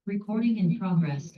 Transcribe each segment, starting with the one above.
Recording in progress.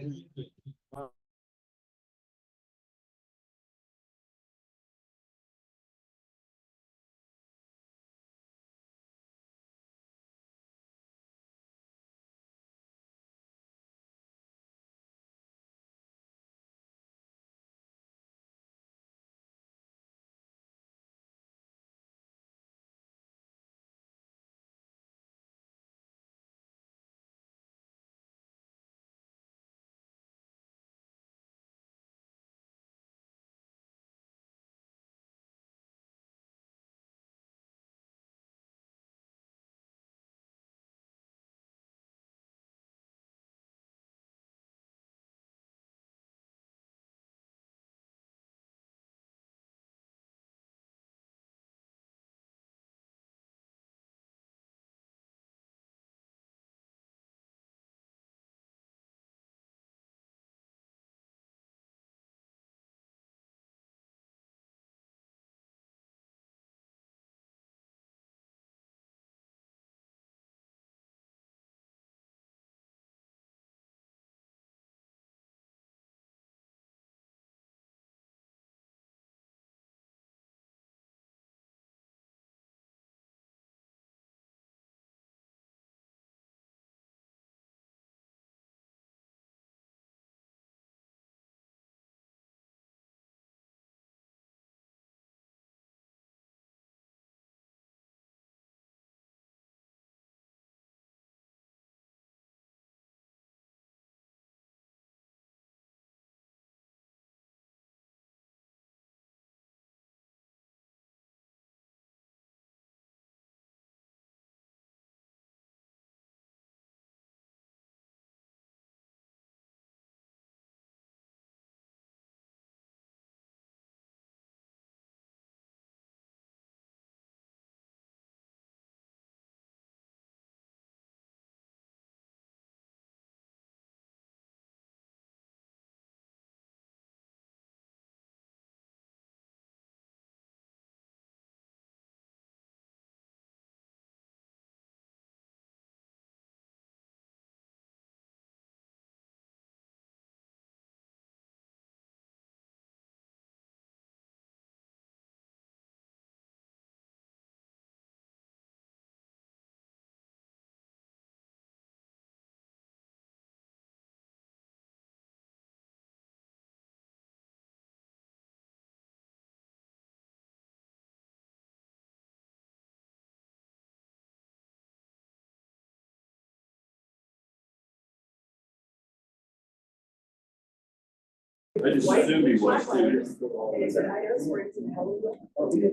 I just assumed he was too.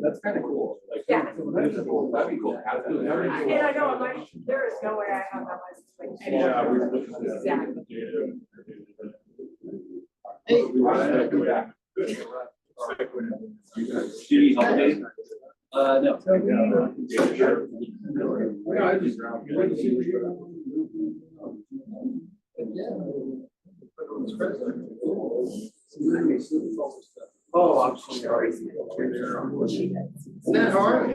That's kind of cool. Like, Yeah. that'd be cool. That'd be cool. Absolutely. And I know, I'm like, there is no way I have that license. Like, Yeah, we were looking at that. Exactly. Do you need help, Dave? No. Yeah, I just. Oh, I'm so sorry. Isn't that hard?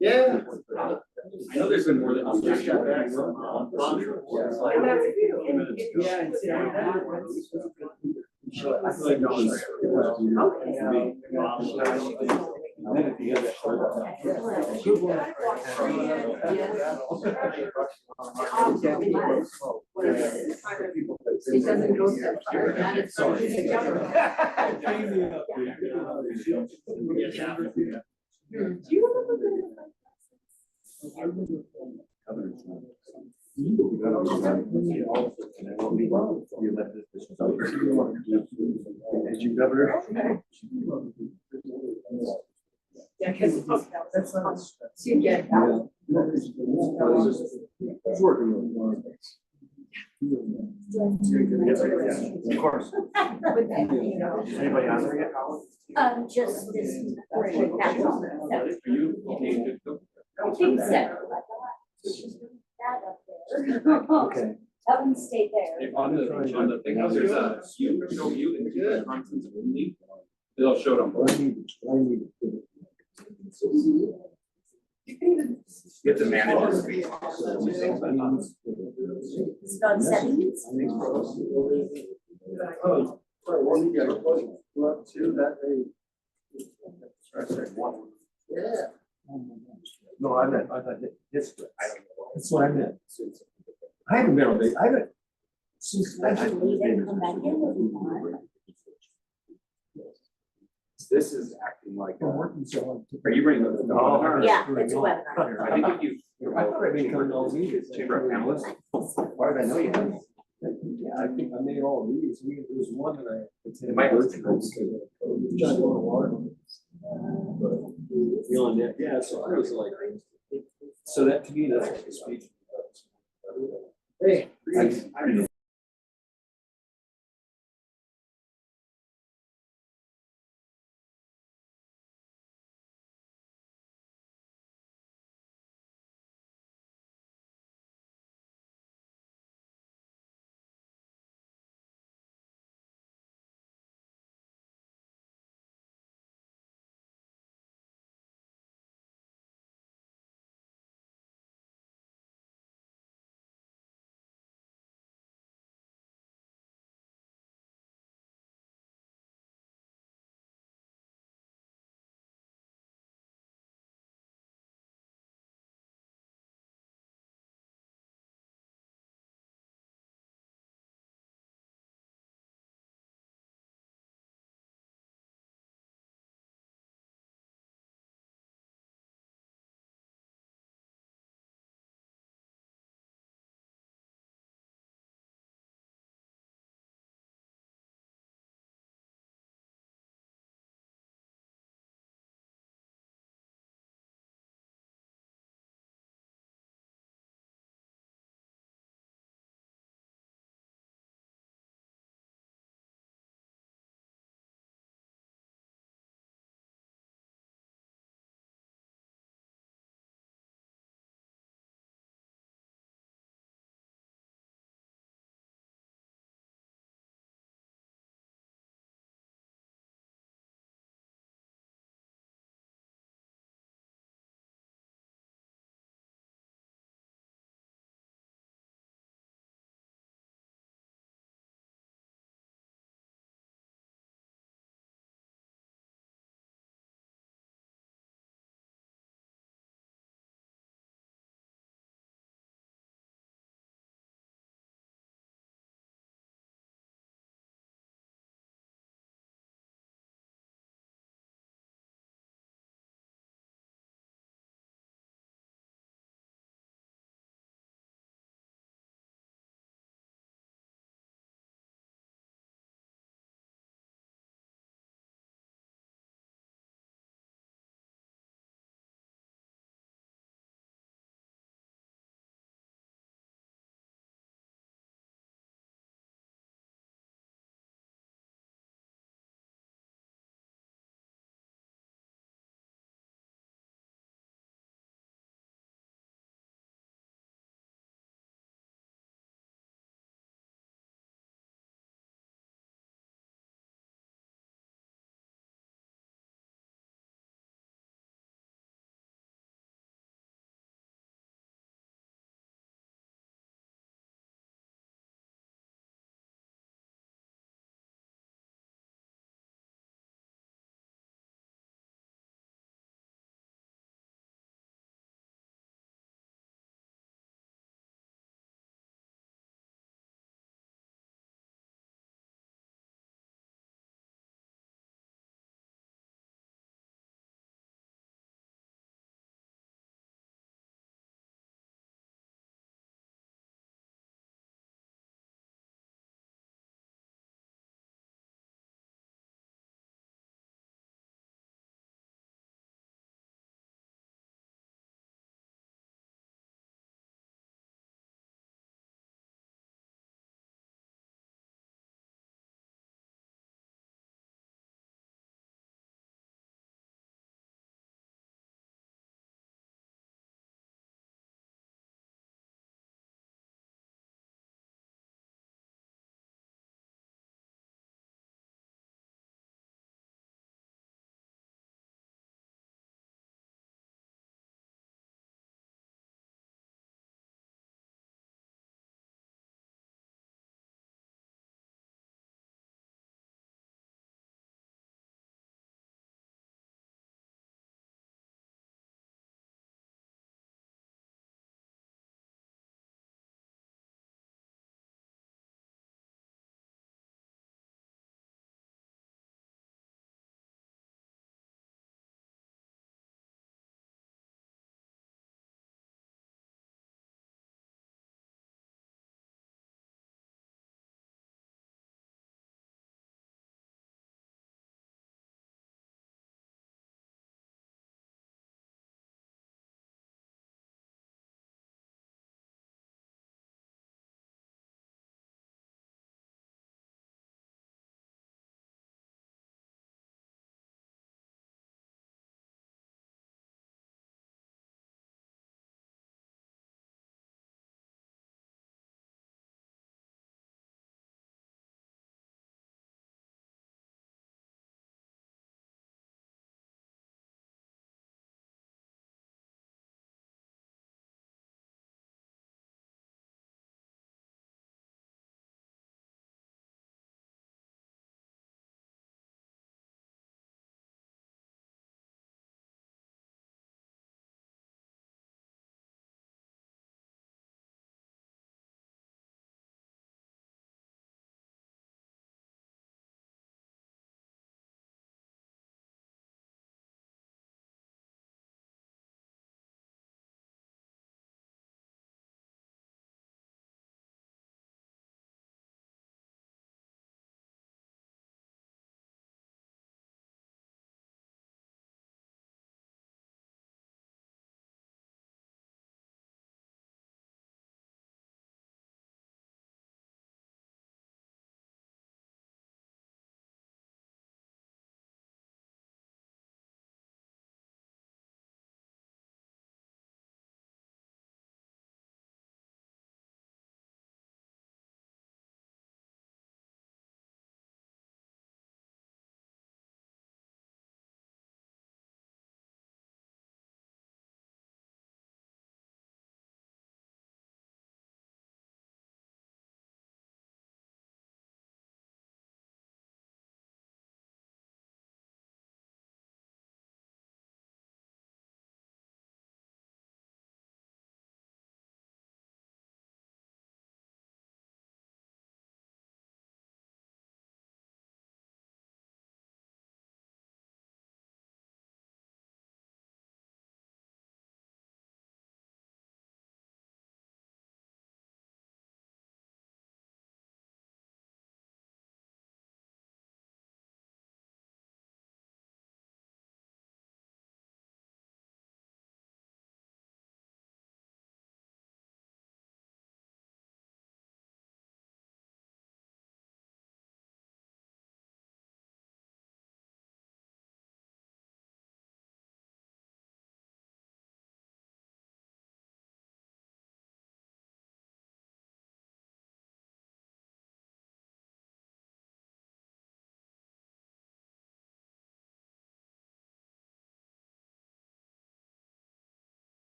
Yeah. I know there's been more than. I'm just got back from. And that's beautiful. Yeah, and see, I feel like no one's. And then at the end. It doesn't go so far. That is Sorry. Do you remember As you governor. Yeah, because that's not, so you get that. It's working. Of course. Anybody else here yet? Just this portion, that's all. I think so. That up there. Okay. Evan stayed there. On the thing, there's a, you show you, and you constants only, they'll show them. Get the manager's face. It's about settings. Oh, Yeah. No, I thought this, I don't know. That's what I meant. I haven't been on vacation, I haven't. Since. Would you leave and come back in if you want? this is acting like, I'm working so hard. are you bringing up the webinar? Yeah, it's a webinar. I think if you. I thought I'd been coming to all these. Chamber of Panelists. Why did I know you had? Yeah, I think I made all these. There was one that I attended. It might- John Water. Feeling that, yeah, so I was like, so that to me, that's like a speech. Hey. I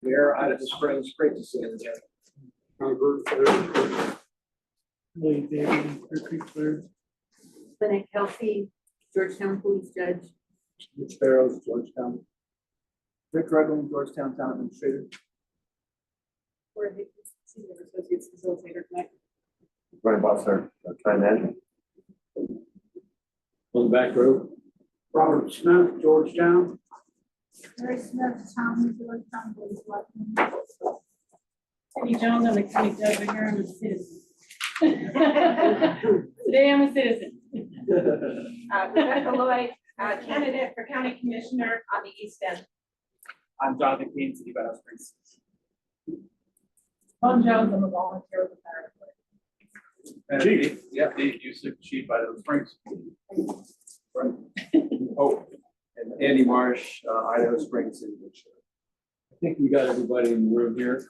Mayor, Idaho Springs, great to see you again. Lee David, Clear Clear. Lynette Kelsey, Georgetown Police Judge. Rich Barrows, Georgetown. Rick Rugland, Georgetown Town Administrator. Or Senior Associates Facilitator tonight. Brian Bossart, Time Manager. On the back row. Robert Smith, Georgetown. Mary Smith, Town, Georgetown, Police Department. Cindy Jones, I'm a county judge, but here I'm a citizen. Today I'm a citizen. Rebecca Lloyd, candidate for county commissioner on the East End. I'm Jonathan Kane, City of Idaho Springs. Tom Jones, I'm a volunteer with the fire. And Chief. Yeah, Dave Busick, Chief Idaho Springs. Oh, and Andy Marsh, Idaho Springs City Administrator. I think we got everybody in the room here.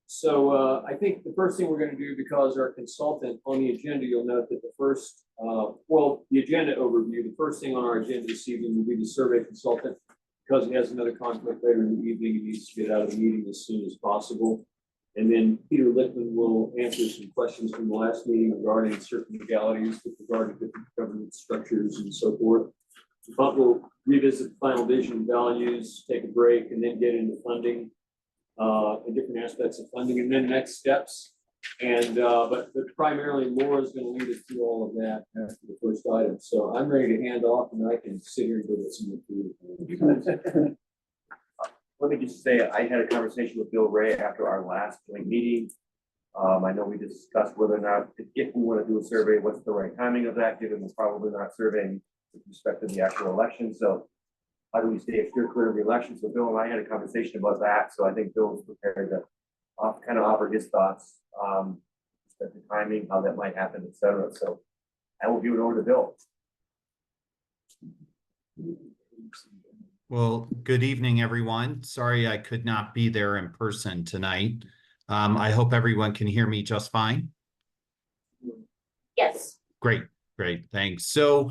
So I think the first thing we're going to do, because our consultant on the agenda, you'll note that the first, the agenda overview, the first thing on our agenda this evening will be the survey consultant, because he has another conflict later in the evening. He needs to get out of the meeting as soon as possible. And then Peter Lippman will answer some questions from the last meeting regarding certain legalities with regard to different government structures and so forth. But we'll revisit the final vision, values, take a break, and then get into funding, and different aspects of funding, and then next steps. And but primarily Laura is going to lead us through all of that after the first item. So I'm ready to hand off, and I can sit here and go with some food. Let me just say, I had a conversation with Bill Ray after our last joint meeting. I know we discussed whether or not, if we want to do a survey, what's the right timing of that, given we're probably not surveying with respect to the actual election. So how do we stay clear of the election? So Bill and I had a conversation about that. So I think Bill's prepared to kind of offer his thoughts, the timing, how that might happen, et cetera. So I will give it over to Bill. Well, good evening, everyone. Sorry I could not be there in person tonight. I hope everyone can hear me just fine. Yes. Great, thanks. So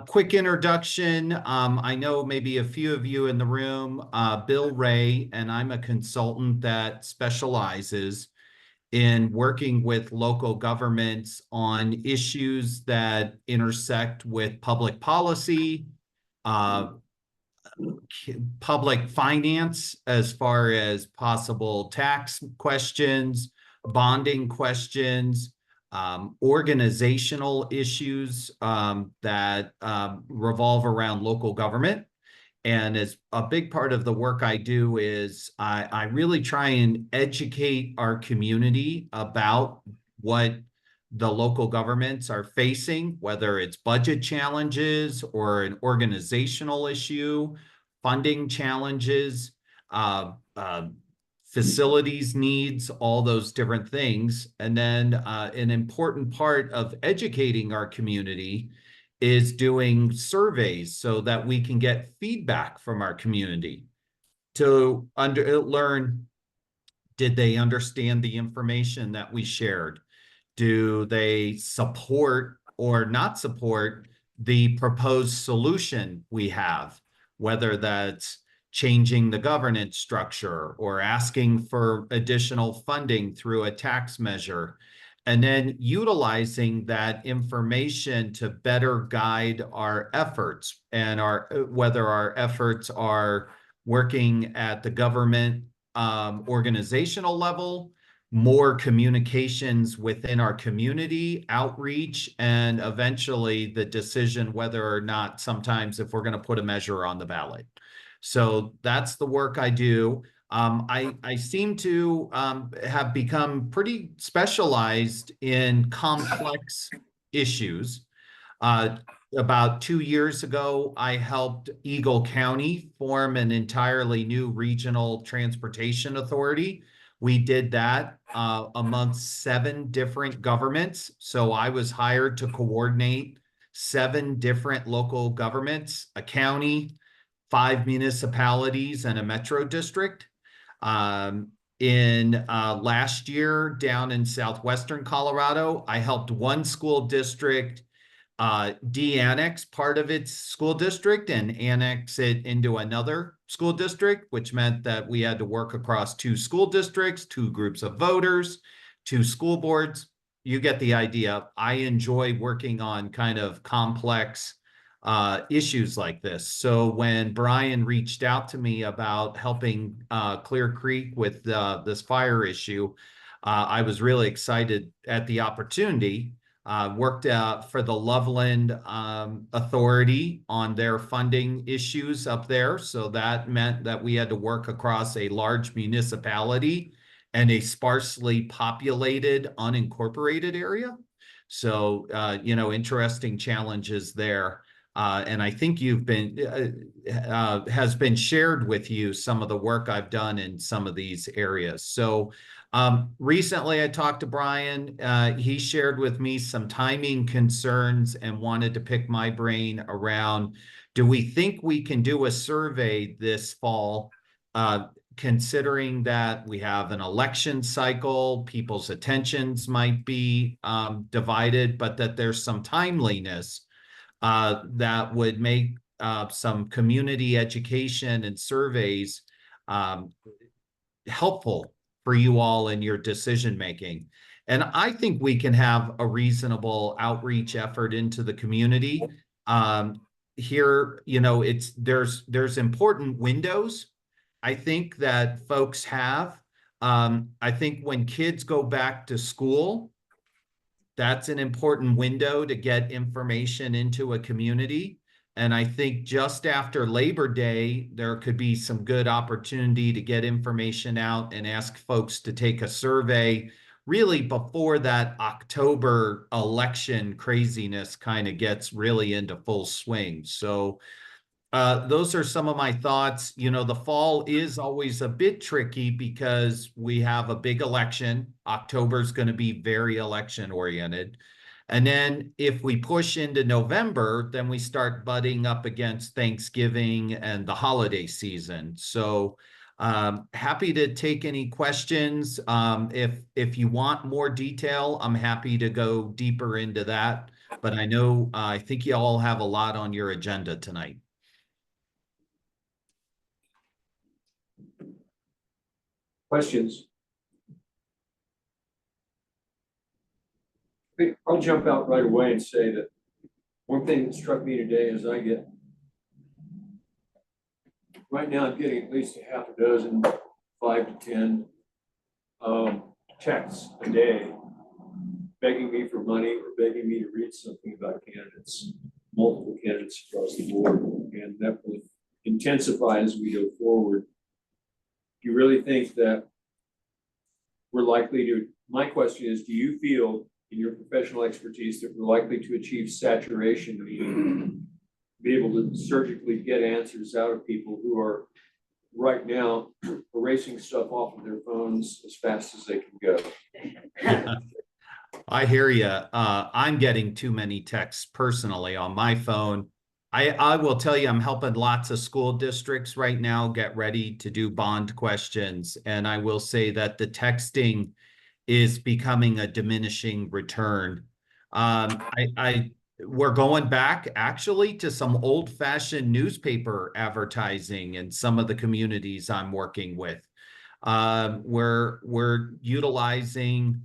quick introduction. I know maybe a few of you in the room, Bill Ray, and I'm a consultant that specializes in working with local governments on issues that intersect with public policy, public finance, as far as possible tax questions, bonding questions, organizational issues that revolve around local government. And as a big part of the work I do is I really try and educate our community about what the local governments are facing, whether it's budget challenges or an organizational issue, funding challenges, facilities needs, all those different things. And then an important part of educating our community is doing surveys so that we can get feedback from our community to learn, did they understand the information that we shared? Do they support or not support the proposed solution we have, whether that's changing the governance structure or asking for additional funding through a tax measure, and then utilizing that information to better guide our efforts and whether our efforts are working at the government organizational level, more communications within our community, outreach, and eventually the decision whether or not sometimes if we're going to put a measure on the ballot. So that's the work I do. I seem to have become pretty specialized in complex issues. About 2 years ago, I helped Eagle County form an entirely new regional transportation authority. We did that amongst 7 different governments. So I was hired to coordinate 7 different local governments, a county, 5 municipalities, and a metro district. In last year, down in southwestern Colorado, I helped one school district de-annex part of its school district and annex it into another school district, which meant that we had to work across 2 school districts, 2 groups of voters, 2 school boards. You get the idea. I enjoy working on kind of complex issues like this. So when Brian reached out to me about helping Clear Creek with this fire issue, I was really excited at the opportunity. Worked for the Loveland Authority on their funding issues up there. So that meant that we had to work across a large municipality and a sparsely populated, unincorporated area. So, you know, interesting challenges there. And I think you've been, has been shared with you some of the work I've done in some of these areas. So recently I talked to Brian. He shared with me some timing concerns and wanted to pick my brain around, do we think we can do a survey this fall, considering that we have an election cycle, people's attentions might be divided, but that there's some timeliness that would make some community education and surveys helpful for you all in your decision making. And I think we can have a reasonable outreach effort into the community. Here, you know, there's important windows I think that folks have. I think when kids go back to school, that's an important window to get information into a community. And I think just after Labor Day, there could be some good opportunity to get information out and ask folks to take a survey really before that October election craziness kind of gets really into full swing. So those are some of my thoughts. You know, the fall is always a bit tricky because we have a big election. October is going to be very election oriented. And then if we push into November, then we start butting up against Thanksgiving and the holiday season. So happy to take any questions. If you want more detail, I'm happy to go deeper into that. But I know, I think you all have a lot on your agenda tonight. Questions? I'll jump out right away and say that one thing that struck me today is right now I'm getting at least a half a dozen, 5 to 10 texts a day begging me for money or begging me to read something about candidates, multiple candidates across the board, and that will intensify as we go forward. Do you really think that we're likely to, my question is, do you feel in your professional expertise that we're likely to achieve saturation, meaning be able to surgically get answers out of people who are right now erasing stuff off of their phones as fast as they can go? I hear you. I'm getting too many texts personally on my phone. I will tell you, I'm helping lots of school districts right now get ready to do bond questions. And I will say that the texting is becoming a diminishing return. We're going back actually to some old-fashioned newspaper advertising in some of the communities I'm working with. We're utilizing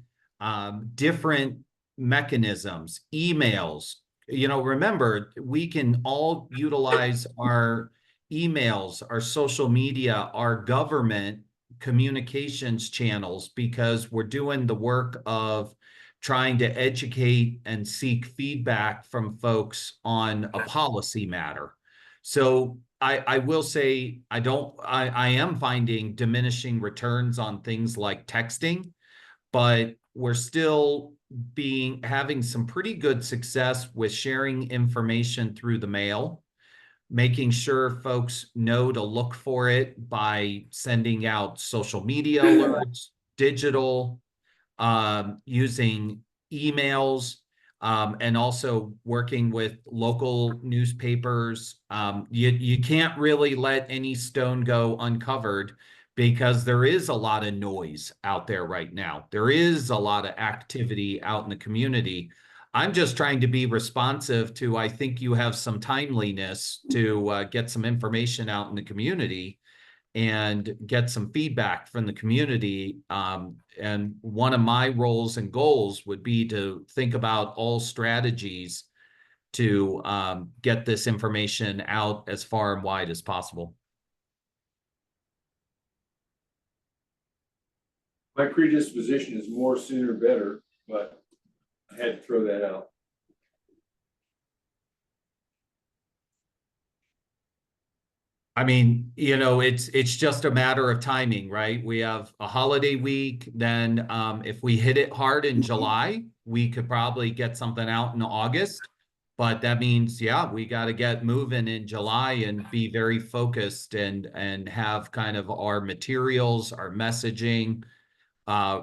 different mechanisms, emails. You know, remember, we can all utilize our emails, our social media, our government communications channels, because we're doing the work of trying to educate and seek feedback from folks on a policy matter. So I will say, I am finding diminishing returns on things like texting, but we're still having some pretty good success with sharing information through the mail, making sure folks know to look for it by sending out social media alerts, digital, using emails, and also working with local newspapers. You can't really let any stone go uncovered, because there is a lot of noise out there right now. There is a lot of activity out in the community. I'm just trying to be responsive to, I think you have some timeliness to get some information out in the community and get some feedback from the community. And one of my roles and goals would be to think about all strategies to get this information out as far and wide as possible. My predisposition is more sooner better, but I had to throw that out. I mean, you know, it's just a matter of timing, right? We have a holiday week, then if we hit it hard in July, we could probably get something out in August. But that means, yeah, we got to get moving in July and be very focused and have kind of our materials, our messaging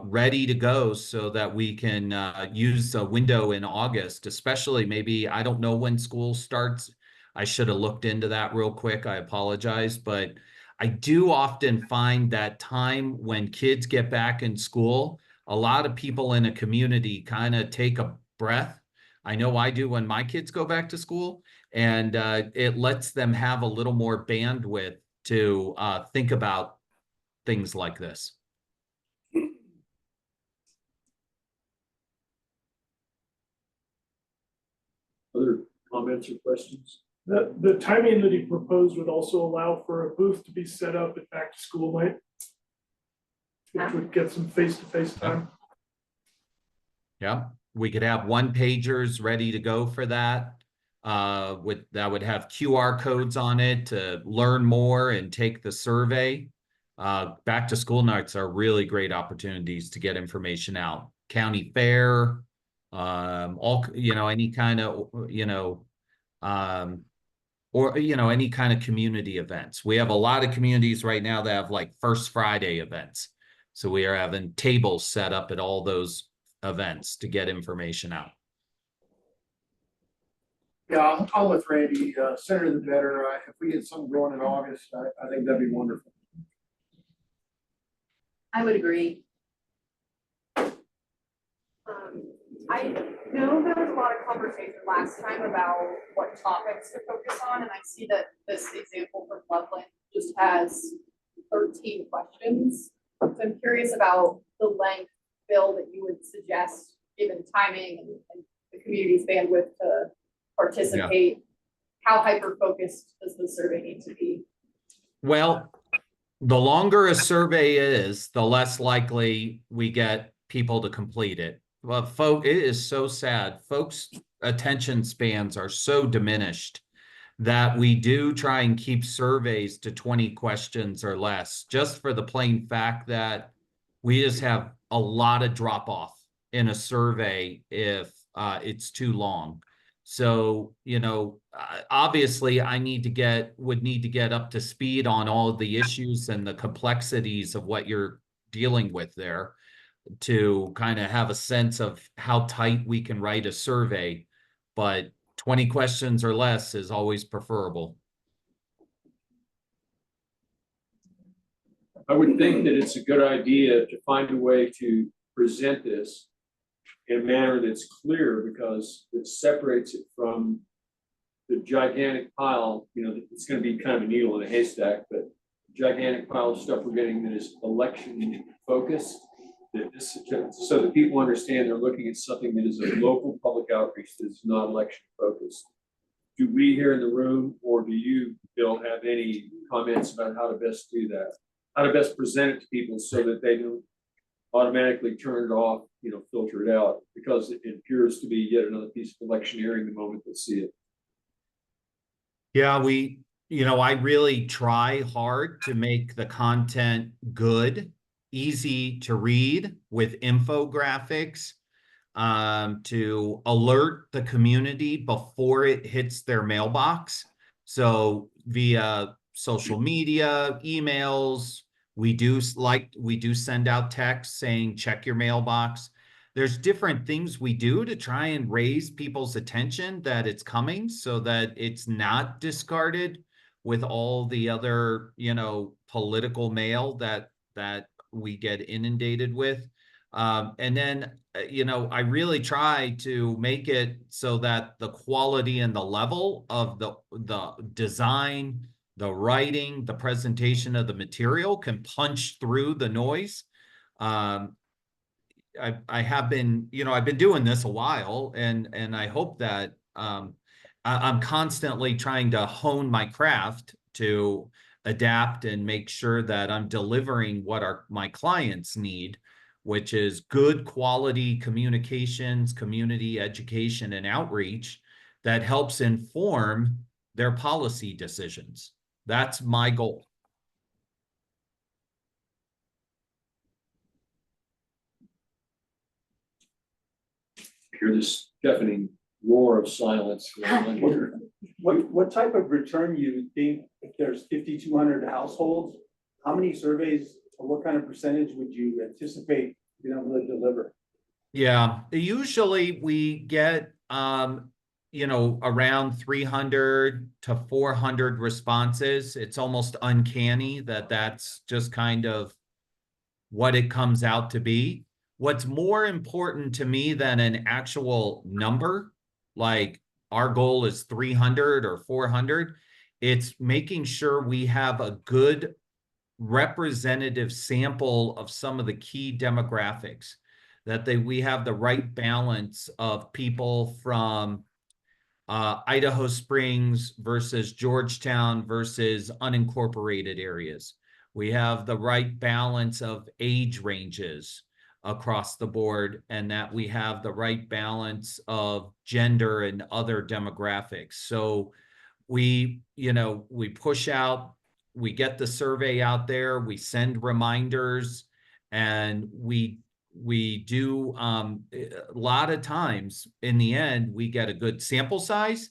ready to go so that we can use a window in August, especially maybe, I don't know when school starts. I should have looked into that real quick. I apologize, but I do often find that time when kids get back in school, a lot of people in a community kind of take a breath. I know I do when my kids go back to school, and it lets them have a little more bandwidth to think about things like this. Other comments or questions? The timing that he proposed would also allow for a booth to be set up at back to school night, which would get some face-to-face time. Yeah, we could have one pagers ready to go for that. That would have QR codes on it to learn more and take the survey. Back to school nights are really great opportunities to get information out. County fair, all, you know, any kind of, you know, or, you know, any kind of community events. We have a lot of communities right now that have like First Friday events. So we are having tables set up at all those events to get information out. Yeah, I'm with Randy. Sooner the better. If we get something going in August, I think that'd be wonderful. I would agree. I know there was a lot of conversation last time about what topics to focus on, and I see that this example from Loveland just has 13 questions. So I'm curious about the length, Bill, that you would suggest, given timing and the community's bandwidth to participate. Yeah. How hyper-focused does the survey need to be? Well, the longer a survey is, the less likely we get people to complete it. Well, it is so sad. Folks' attention spans are so diminished that we do try and keep surveys to 20 questions or less, just for the plain fact that we just have a lot of drop off in a survey if it's too long. So, you know, obviously I would need to get up to speed on all of the issues and the complexities of what you're dealing with there to kind of have a sense of how tight we can write a survey, but 20 questions or less is always preferable. I would think that it's a good idea to find a way to present this in a manner that's clear, because it separates it from the gigantic pile. You know, it's going to be kind of a needle in a haystack, but gigantic pile of stuff we're getting that is election focused. So that people understand they're looking at something that is a local public outreach that is not election focused. Do we here in the room, or do you, Bill, have any comments about how to best do that? How to best present it to people so that they don't automatically turn it off, you know, filter it out, because it appears to be yet another piece of electioneering the moment they see it. Yeah, you know, I really try hard to make the content good, easy to read with infographics, to alert the community before it hits their mailbox. So via social media, emails, we do send out texts saying, check your mailbox. There's different things we do to try and raise people's attention that it's coming, so that it's not discarded with all the other, you know, political mail that we get inundated with. And then, I really try to make it so that the quality and the level of the design, the writing, the presentation of the material can punch through the noise. I have been, I've been doing this a while, and I hope that I'm constantly trying to hone my craft to adapt and make sure that I'm delivering what my clients need, which is good quality communications, community education, and outreach that helps inform their policy decisions. That's my goal. Hear this deafening roar of silence going on here. What type of return you think, if there's 5,200 households, how many surveys, or what kind of percentage would you anticipate being able to deliver? Yeah, usually we get, around 300 to 400 responses. It's almost uncanny that that's just kind of what it comes out to be. What's more important to me than an actual number, like our goal is 300 or 400, it's making sure we have a good representative sample of some of the key demographics, that we have the right balance of people from Idaho Springs versus Georgetown versus unincorporated areas. We have the right balance of age ranges across the board, and that we have the right balance of gender and other demographics. So we push out, we get the survey out there, we send reminders, and we do a lot of times in the end we get a good sample size,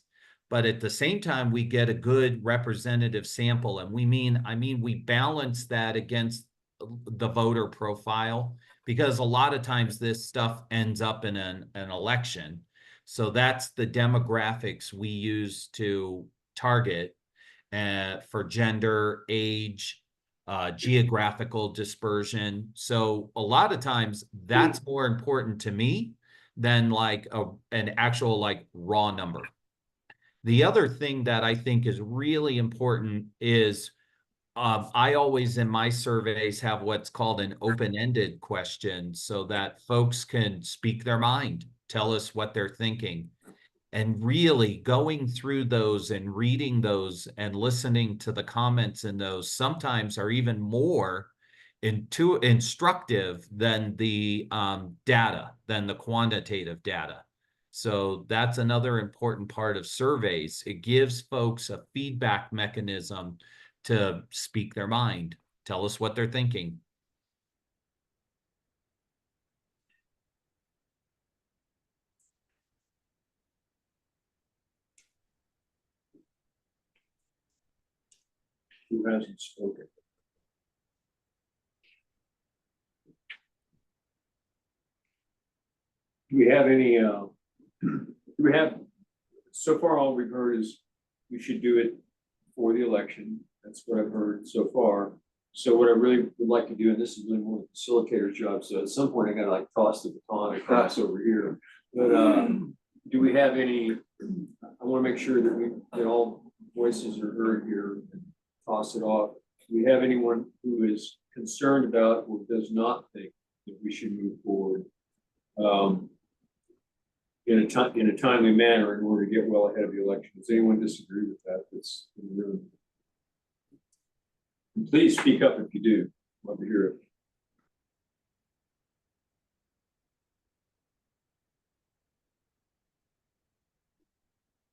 but at the same time we get a good representative sample. And we balance that against the voter profile, because a lot of times this stuff ends up in an election. So that's the demographics we use to target for gender, age, geographical dispersion. So a lot of times that's more important to me than like an actual like raw number. The other thing that I think is really important is I always in my surveys have what's called an open-ended question, so that folks can speak their mind, tell us what they're thinking. And really going through those and reading those and listening to the comments in those sometimes are even more instructive than the data, than the quantitative data. So that's another important part of surveys. It gives folks a feedback mechanism to speak their mind, tell us what they're thinking. Who hasn't spoken? Do we have any, so far all we've heard is we should do it for the election. That's what I've heard so far. So what I really would like to do, and this is really more the facilitator's job, so at some point I gotta like toss the baton across over here. But do we have any, I wanna make sure that all voices are heard here and toss it off. Do we have anyone who is concerned about or does not think that we should move forward in a timely manner in order to get well ahead of the election? Does anyone disagree with that that's in the room? And please speak up if you do. Love to hear it.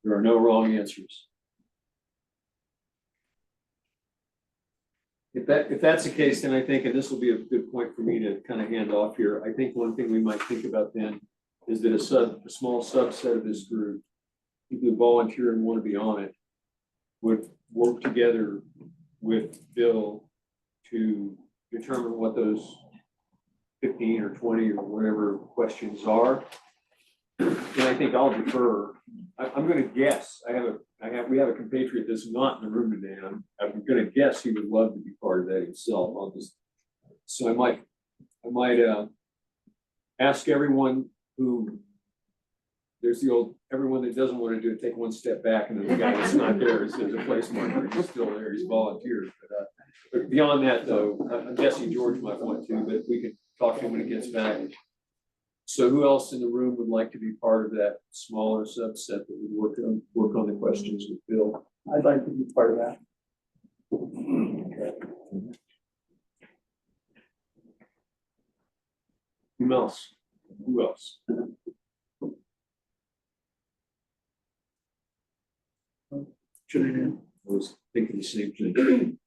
There are no wrong answers. If that's the case, then I think, and this will be a good point for me to kind of hand off here, I think one thing we might think about then is that a small subset of this group, people who volunteer and want to be on it, would work together with Bill to determine what those 15 or 20 or whatever questions are. And I think I'll defer. I'm going to guess. We have a compatriot that's not in the room today. I'm going to guess he would love to be part of that himself. So I might ask everyone who, there's the old, everyone that doesn't want to do it, take one step back, and then the guy that's not there is a place marker, he's still there, he's volunteered. But beyond that, though, I'm guessing George might want to, but we could talk to him when he gets back. So who else in the room would like to be part of that smaller subset that would work on the questions with Bill? I'd like to be part of that. Who else? Who else? I was thinking the same thing.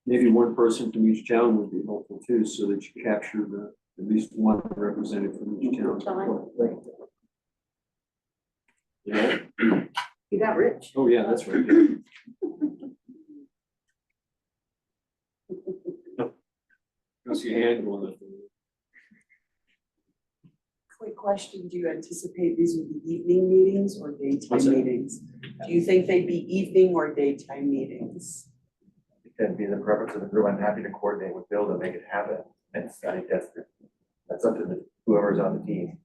Maybe one person from each town would be helpful too, so that you capture at least one representative from each town. Yeah. You got rich. Oh, yeah, that's right. I see a hand going up. Quick question, do you anticipate these would be evening meetings or What's daytime that? meetings? Do you think they'd be evening or daytime meetings? That'd be the preference of the group. I'm happy to coordinate with Bill to make it happen. I think that's up to whoever's on the team.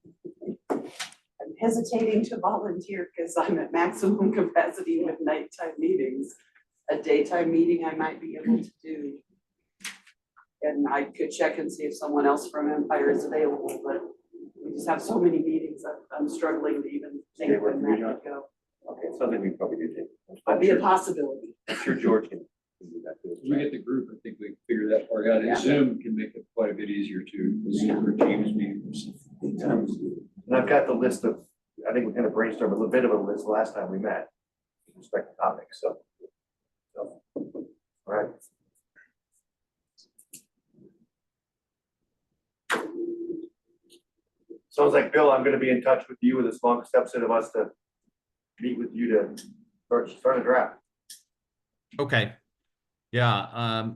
I'm hesitating to volunteer because I'm at maximum capacity with nighttime meetings. A daytime meeting I might be able to do. And I could check and see if someone else from Empire is available, but we just have so many meetings, I'm struggling to even think Okay, when we're- that could go. Okay, something we probably do take. Might be a possibility. I'm sure George can do that too. As we get the group, I think we can figure that part out. Yeah. And Zoom can make it quite a bit easier too, because Zoom Teams meetings. And I've got the list of, I think we kind of brainstormed a little bit of a list last time we met, with respect to topics, so. All right. Sounds like, Bill, I'm gonna be in touch with you with a small subset of us to meet with you to start a draft. Okay. Yeah,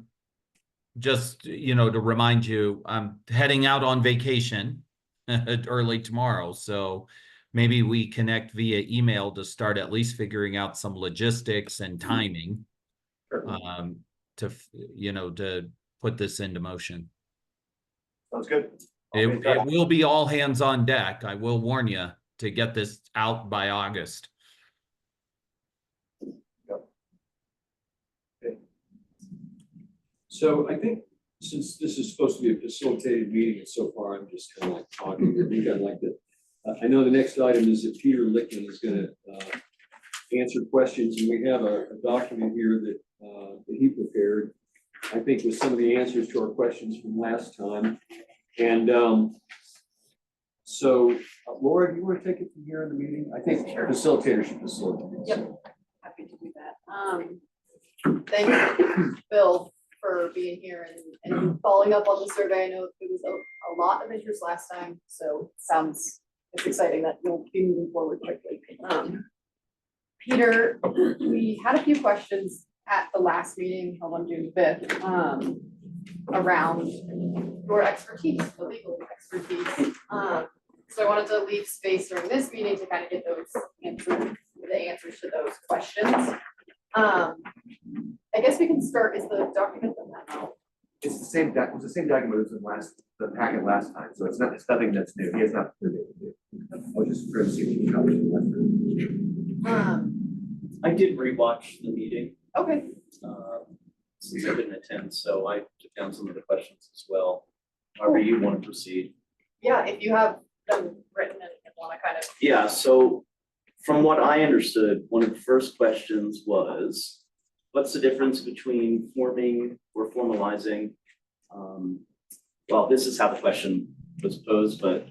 just, to remind you, I'm heading out on vacation early tomorrow, so maybe we connect via email to start at least figuring out some logistics and timing, to put this into motion. Sounds good. It will be all hands on deck. I will warn you to get this out by August. So I think since this is supposed to be a facilitated meeting, and so far I'm just kind of like talking, I think I'd like to, I know the next item is that Peter Lickman is gonna answer questions, and we have a document here that he prepared, I think with some of the answers to our questions from last time. And so Laura, do you want to take it from here in the meeting? I think facilitator should facilitate. Yep. Happy to do that. Thank you, Bill, for being here and following up on the survey. I know it was a lot of interest last time, so it's exciting that you'll be moving forward quickly. Peter, we had a few questions at the last meeting held on June 5th, around your expertise, the legal expertise. So I wanted to leave space during this meeting to kind of get the answers to those questions. I guess we can start, is the document the memo? It's the same, it was the same document as the packet last time, so it's nothing that's new. He has not to do. I'll just try to see if he covers it. I did rewatch the meeting, Okay, since I didn't attend, so I took down some of the questions as well. However you want to proceed. yeah, if you have them written and want to kind of. Yeah, so from what I understood, one of the first questions was, what's the difference between forming or formalizing? Well, this is how the question was posed, but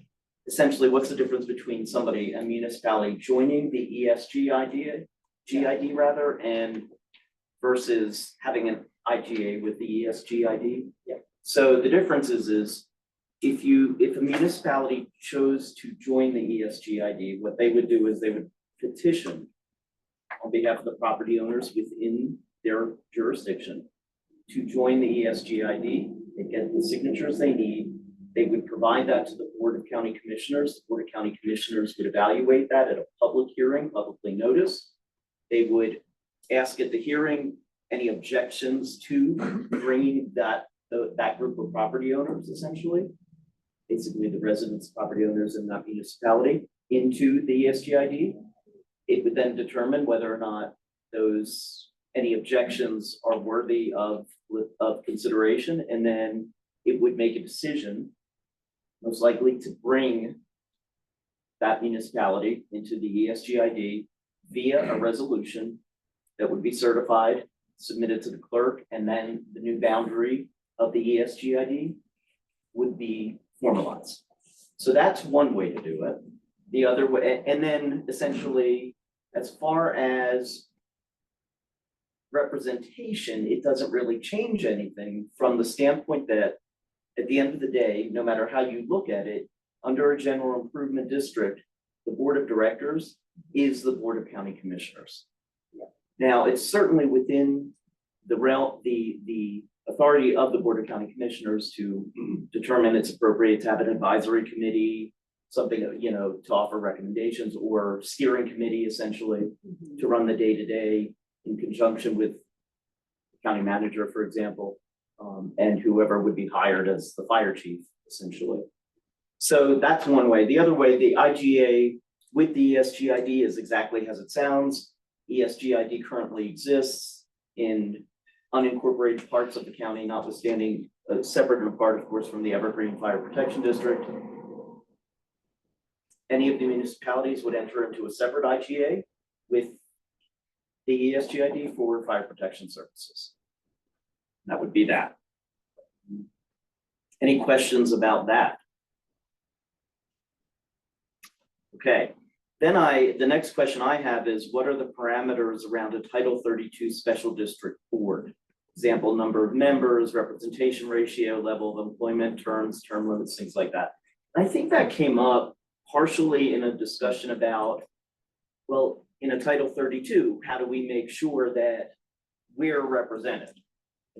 essentially, what's the difference between a municipality joining the GID rather, and versus having an IGA with the ESGID? Yeah. So the difference is if a municipality chose to join the ESGID, what they would do is they would petition on behalf of the property owners within their jurisdiction to join the ESGID. They get the signatures they need. They would provide that to the Board of County Commissioners. The Board of County Commissioners would evaluate that at a public hearing, publicly noticed. They would ask at the hearing any objections to bringing that group of property owners, essentially, basically the residents, property owners in that municipality, into the ESGID. It would then determine whether or not any objections are worthy of consideration, and then it would make a decision, most likely to bring that municipality into the ESGID via a resolution that would be certified, submitted to the clerk, and then the new boundary of the ESGID would be formalized. So that's one way to do it. The other way, and then essentially, as far as representation, it doesn't really change anything from the standpoint that at the end of the day, no matter how you look at it, under a general improvement district, the board of directors is the board of county commissioners. Now, it's certainly within the realm, the authority of the board of county commissioners to determine it's appropriate to have an advisory committee, something, to offer recommendations, or steering committee essentially to run the day-to-day in conjunction with the county manager, for example, and whoever would be hired as the fire chief, essentially. So that's one way. The other way, the IGA with the ESGID is exactly as it sounds. ESGID currently exists in unincorporated parts of the county, notwithstanding separate and apart, of course, from the Evergreen Fire Protection District. Any of the municipalities would enter into a separate IGA with the ESGID for fire protection services. That would be that. Any questions about that? Okay, then the next question I have is, what are the parameters around a Title 32 special district board? Example, number of members, representation ratio, level of employment, terms, term limits, things like that. I think that came up partially in a discussion about, well, in a Title 32, how do we make sure that we're represented?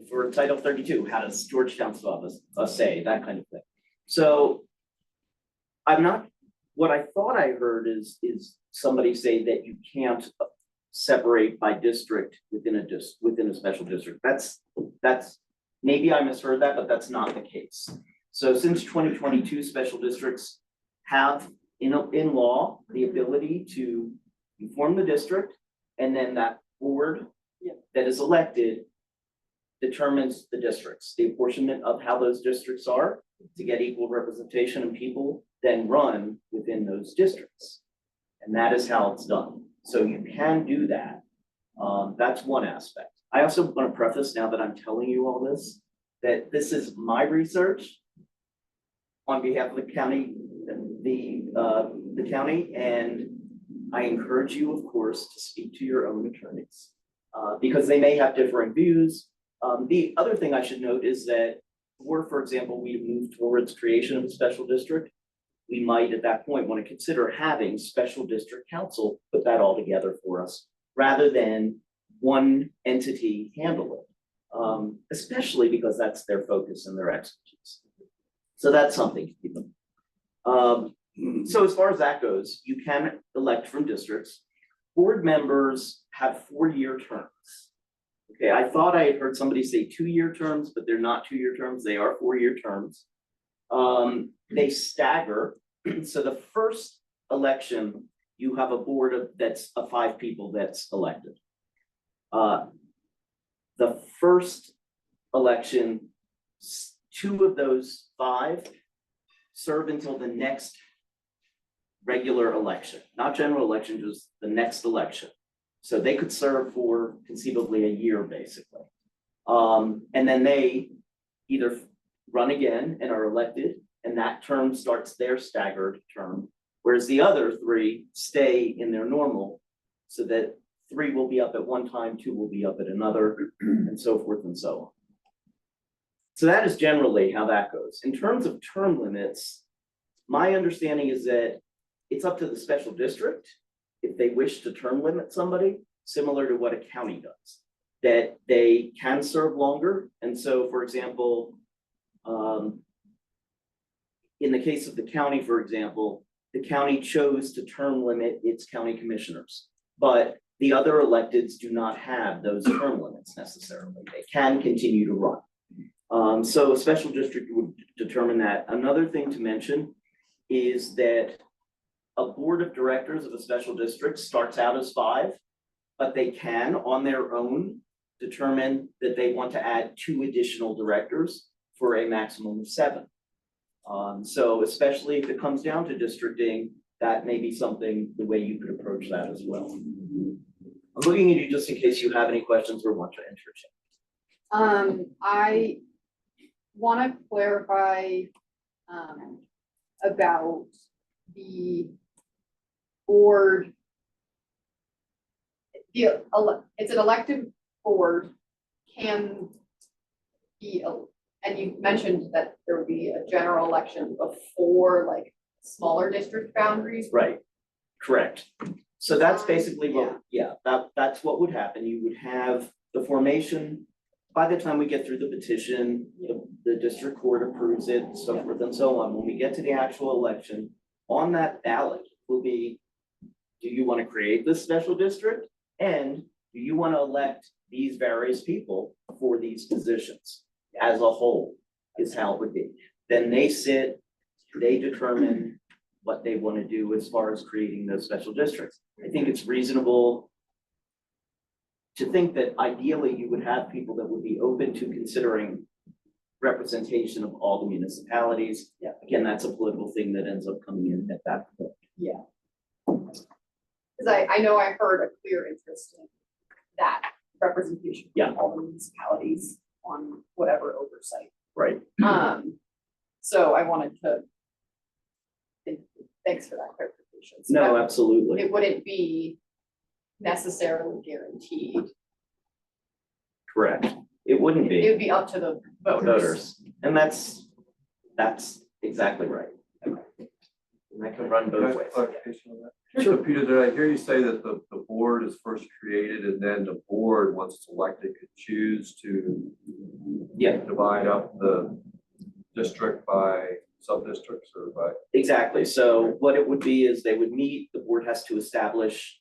For Title 32, how does Georgetown still have a say, that kind of thing. So what I thought I heard is somebody say that you can't separate by district within a special district. That's maybe I misheard that, but that's not the case. So since 2022, special districts have in law the ability to inform the district, and then that board that is elected determines the districts, the apportionment of how those districts are to get equal representation, and people then run within those districts. And that is how it's done. So you can do that. That's one aspect. I also want to preface, now that I'm telling you all this, that this is my research on behalf of the county, the county, and I encourage you, of course, to speak to your own attorneys because they may have differing views. The other thing I should note is that, for example, we move towards creation of a special district, we might at that point want to consider having special district council put that all together for us, rather than one entity handle it, especially because that's their focus and their expertise. So that's something to keep in mind. So as far as that goes, you can elect from districts. Board members have 4-year terms. Okay, I thought I had heard somebody say 2-year terms, but they're not 2-year terms, they are 4-year terms. They stagger. So the first election, you have a board that's of 5 people that's elected. The first election, 2 of those 5 serve until the next regular election, not general election, just the next election. So they could serve for conceivably a year, basically. And then they either run again and are elected, and that term starts their staggered term, whereas the other 3 stay in their normal, so that 3 will be up at one time, 2 will be up at another, and so forth and so on. So that is generally how that goes. In terms of term limits, my understanding is that it's up to the special district if they wish to term limit somebody, similar to what a county does, that they can serve longer. And so, for example, in the case of the county, for example, the county chose to term limit its county commissioners, but The other electeds do not have those term limits necessarily. They can continue to run. So a special district would determine that. Another thing to mention is that a board of directors of a special district starts out as 5, but they can, on their own, determine that they want to add 2 additional directors for a maximum of 7. So especially if it comes down to districting, that may be something, the way you could approach that as well. I'm looking at you just in case you have any questions or want to interject. I want to clarify, about the board. It's an elected board, can be, and you mentioned that there would be a general election before like smaller district boundaries. Right, correct. So that's basically what, that's what would happen. You would have the formation. By the time we get through the petition, the district court approves it, so forth and so on. When we get to the actual election, on that ballot will be, do you want to create this special district? And do you want to elect these various people for these positions as a whole, is how it would be. Then they sit, they determine what they want to do as far as creating those special districts. I think it's reasonable to think that ideally you would have people that would be open to considering representation of all the municipalities. Yeah. Again, that's a political thing that ends up coming in at that point. Yeah. Because I know I heard a clear interest in that representation. Yeah. From all the municipalities on whatever oversight. Right. So I wanted to, thanks for that clarification. So No, that absolutely. it wouldn't be necessarily guaranteed. Correct. It wouldn't be. It would be up to the voters. And that's exactly right. And that can run both ways. Clarification on that? So Peter, did I hear you say that the board is first created and then the board, once it's elected, could choose to divide up the district by sub-districts or by? Exactly. So what it would be is they would meet, the board has to establish,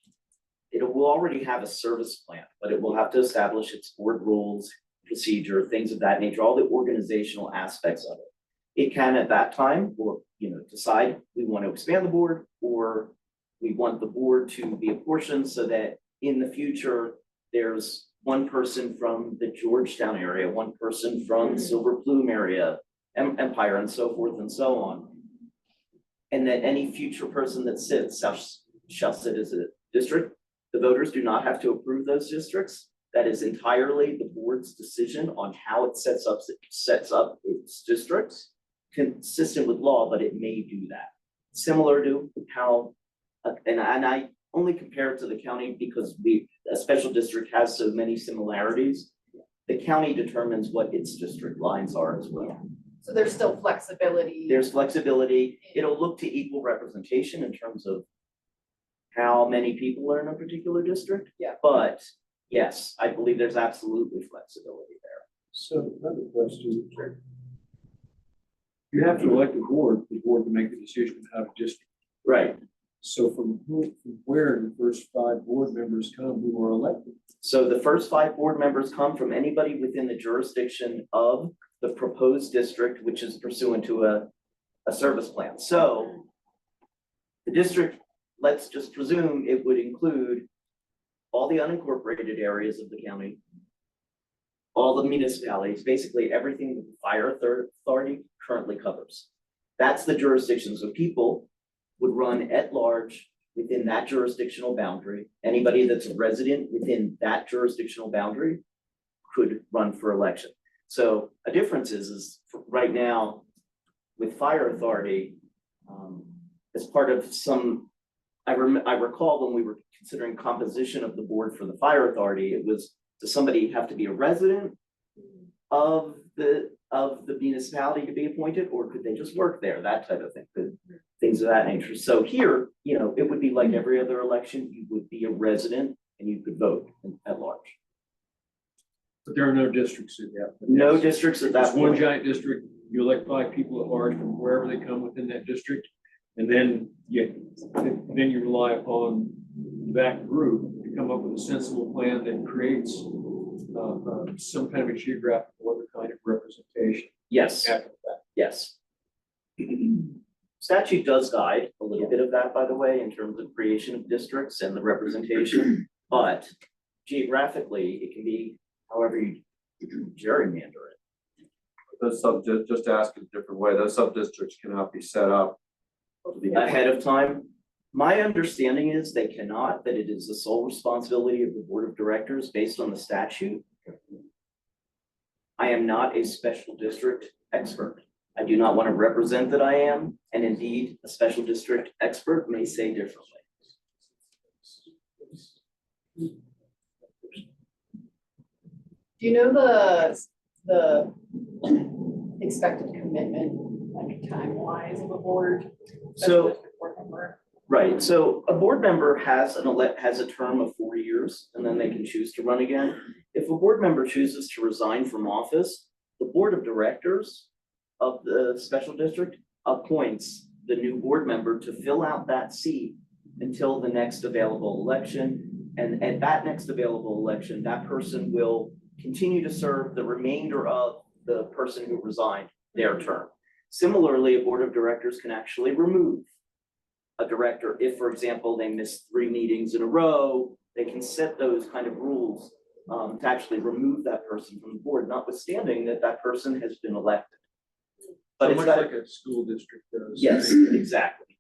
it will already have a service plan, but it will have to establish its board rules, procedure, things of that nature, all the organizational aspects of it. It can at that time, or decide we want to expand the board, or we want the board to be apportioned so that in the future, there's one person from the Georgetown area, one person from Silver Plume area, Empire, and so forth and so on. And that any future person that sits shall sit as a district. The voters do not have to approve those districts. That is entirely the board's decision on how it sets up its districts, consistent with law, but it may do that. Similar to how, and I only compare it to the county because a special district has so many similarities. The county determines what its district lines are as well. So there's still flexibility. There's flexibility. It'll look to equal representation in terms of how many people are in a particular district. Yeah. But yes, I believe there's absolutely flexibility there. So another question. You have to elect a board, the board to make the decision on how to district. Right. So from where the first 5 board members come who are elected? So the first 5 board members come from anybody within the jurisdiction of the proposed district, which is pursuant to a service plan. So the district, let's just presume it would include all the unincorporated areas of the county, all the municipalities, basically everything that the fire authority currently covers. That's the jurisdiction. So people would run at large within that jurisdictional boundary. Anybody that's a resident within that jurisdictional boundary could run for election. So a difference is right now with fire authority, as part of some, I recall when we were considering composition of the board for the fire authority, it was, does somebody have to be a resident of the municipality to be appointed, or could they just work there? That type of thing, things of that nature. So here, it would be like every other election. You would be a resident and you could vote at large. But there are no districts in that. No districts at that It's one point. giant district. You elect 5 people at large from wherever they come within that district. And then you rely upon that group to come up with a sensible plan that creates some kind of a geographical other kind of representation Yes, after that. yes. Statute does guide a little bit of that, by the way, in terms of creation of districts and the representation, but geographically, it can be however you gerrymander it. Those just to ask it a different way, those sub-districts cannot be set up. Ahead of time. My understanding is they cannot, that it is the sole responsibility of the board of directors based on the statute. I am not a special district expert. I do not want to represent that I am, and indeed, a special district expert may say differently. Do you know the expected commitment, like time-wise of a board? So- Board member? Right, so a board member has a term of 4 years, and then they can choose to run again. If a board member chooses to resign from office, the board of directors of the special district appoints the new board member to fill out that seat until the next available election. And at that next available election, that person will continue to serve the remainder of the person who resigned their term. Similarly, a board of directors can actually remove a director if, for example, they missed 3 meetings in a row. They can set those kind of rules to actually remove that person from the board, notwithstanding that that person has been elected. But So it's much got, like a school district does. yes, exactly.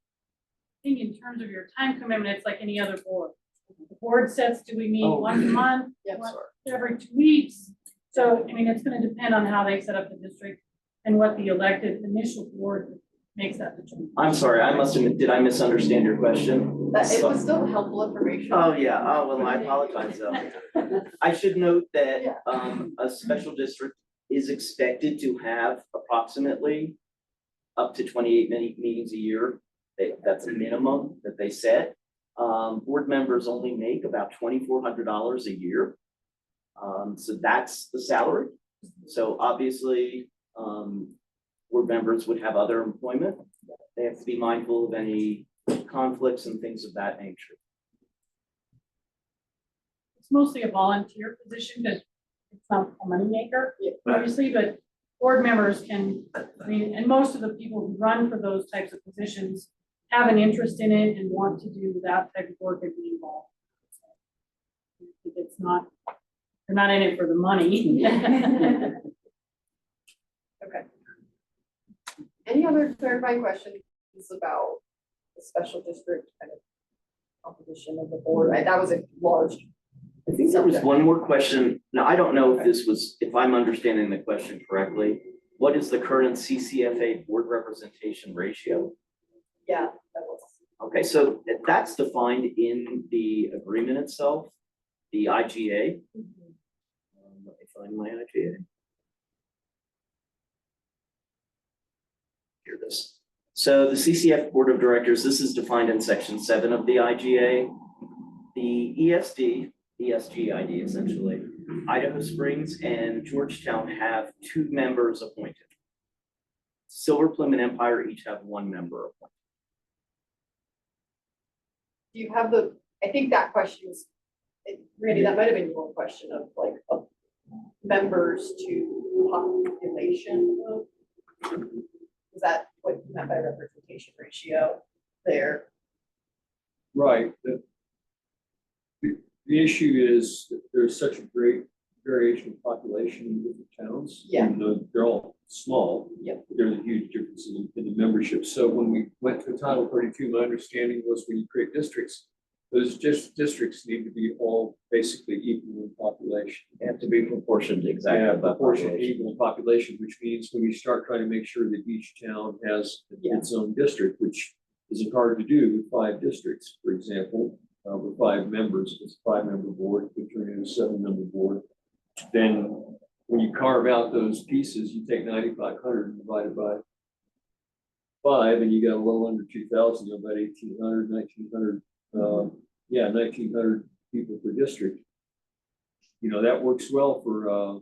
I think in terms of your time commitment, it's like any other board. The board sets, do we meet Oh. once a month, Yep. every 2 weeks? So, I mean, it's gonna depend on how they set up the district and what the elected initial board makes that determination. I'm sorry, I must have, did I misunderstand your question? That it was still helpful information. Oh, yeah, oh, well, I apologize, I should note that, Yeah. a special district is expected to have approximately up to 28 meetings a year. That's a minimum that they set. Board members only make about $2,400 a year. So that's the salary. So obviously, board members would have other employment. They have to be mindful of any conflicts and things of that nature. It's mostly a volunteer position, but it's not a moneymaker, Yeah. obviously, but board members can, I mean, and most of the people who run for those types of positions have an interest in it and want to do that type of work and be involved. It's not, they're not in it for the money. Okay. Any other clarifying questions about the special district kind of composition of the board? That was a large. I think there was one more question. Now, I don't know if this was, if I'm understanding the question correctly. What is the current CCFA board representation ratio? Yeah, that was. Okay, so that's defined in the agreement itself, the IGA. Let me find my IGA. Here it is. So the CCF Board of Directors, this is defined in section 7 of the IGA. The ESG ID essentially, Idaho Springs and Georgetown have 2 members appointed. Silver Plume and Empire each have 1 member appointed. Do you have the, I think that question was, Randy, that might have been your question of like, of members to population. Is that what you meant by representation ratio there? Right. The issue is that there's such a great variation of population in different towns. Yeah. Even though they're all small. Yep. There's a huge difference in the membership. So when we went to Title 32, my understanding was when you create districts, those districts need to be all basically equal in population. They have to be proportioned Yeah, exactly. by proportion population. equal in population, which means when you start trying to make sure that each town has its own district, which isn't hard to do with 5 districts, for example, with 5 members, it's a 5-member board, could turn into a 7-member board. Then when you carve out those pieces, you take 9,500 and divide it by 5, and you got a little under 2,000, you know, about 1,800, 1,900, 1,900 people per district. You know, that works well for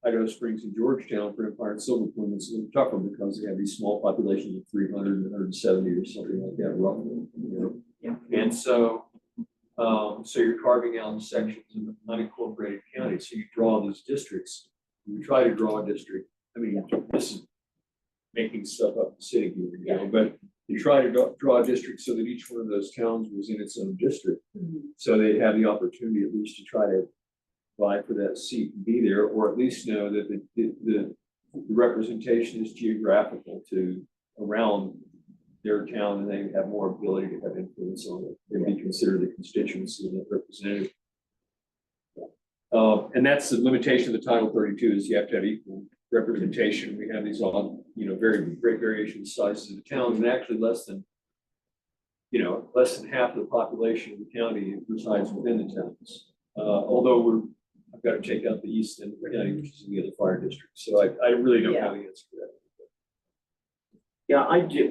Idaho Springs and Georgetown. For Empire and Silver Plume, it's a little tougher because they have these small populations of 300 and 170 or something like that roughly, you know? Yeah. And so So you're carving out sections of the unincorporated county, so you draw these districts. You try to draw a district, I mean, this is making stuff up sitting here, you know, but you try to draw a district so that each one of those towns was in its own district. So they have the opportunity at least to try to vie for that seat and be there, or at least know that the representation is geographical to around their town, and they have more ability to have influence on it and be considered the constituency and the representative. And that's the limitation of the Title 32 is you have to have equal representation. We have these all, you know, very great variation in sizes of the towns, and actually less than half of the population of the county resides within the towns. Although I've got to take out the east end of the county, which is in the other fire district. So I really don't have the answer to that. Yeah,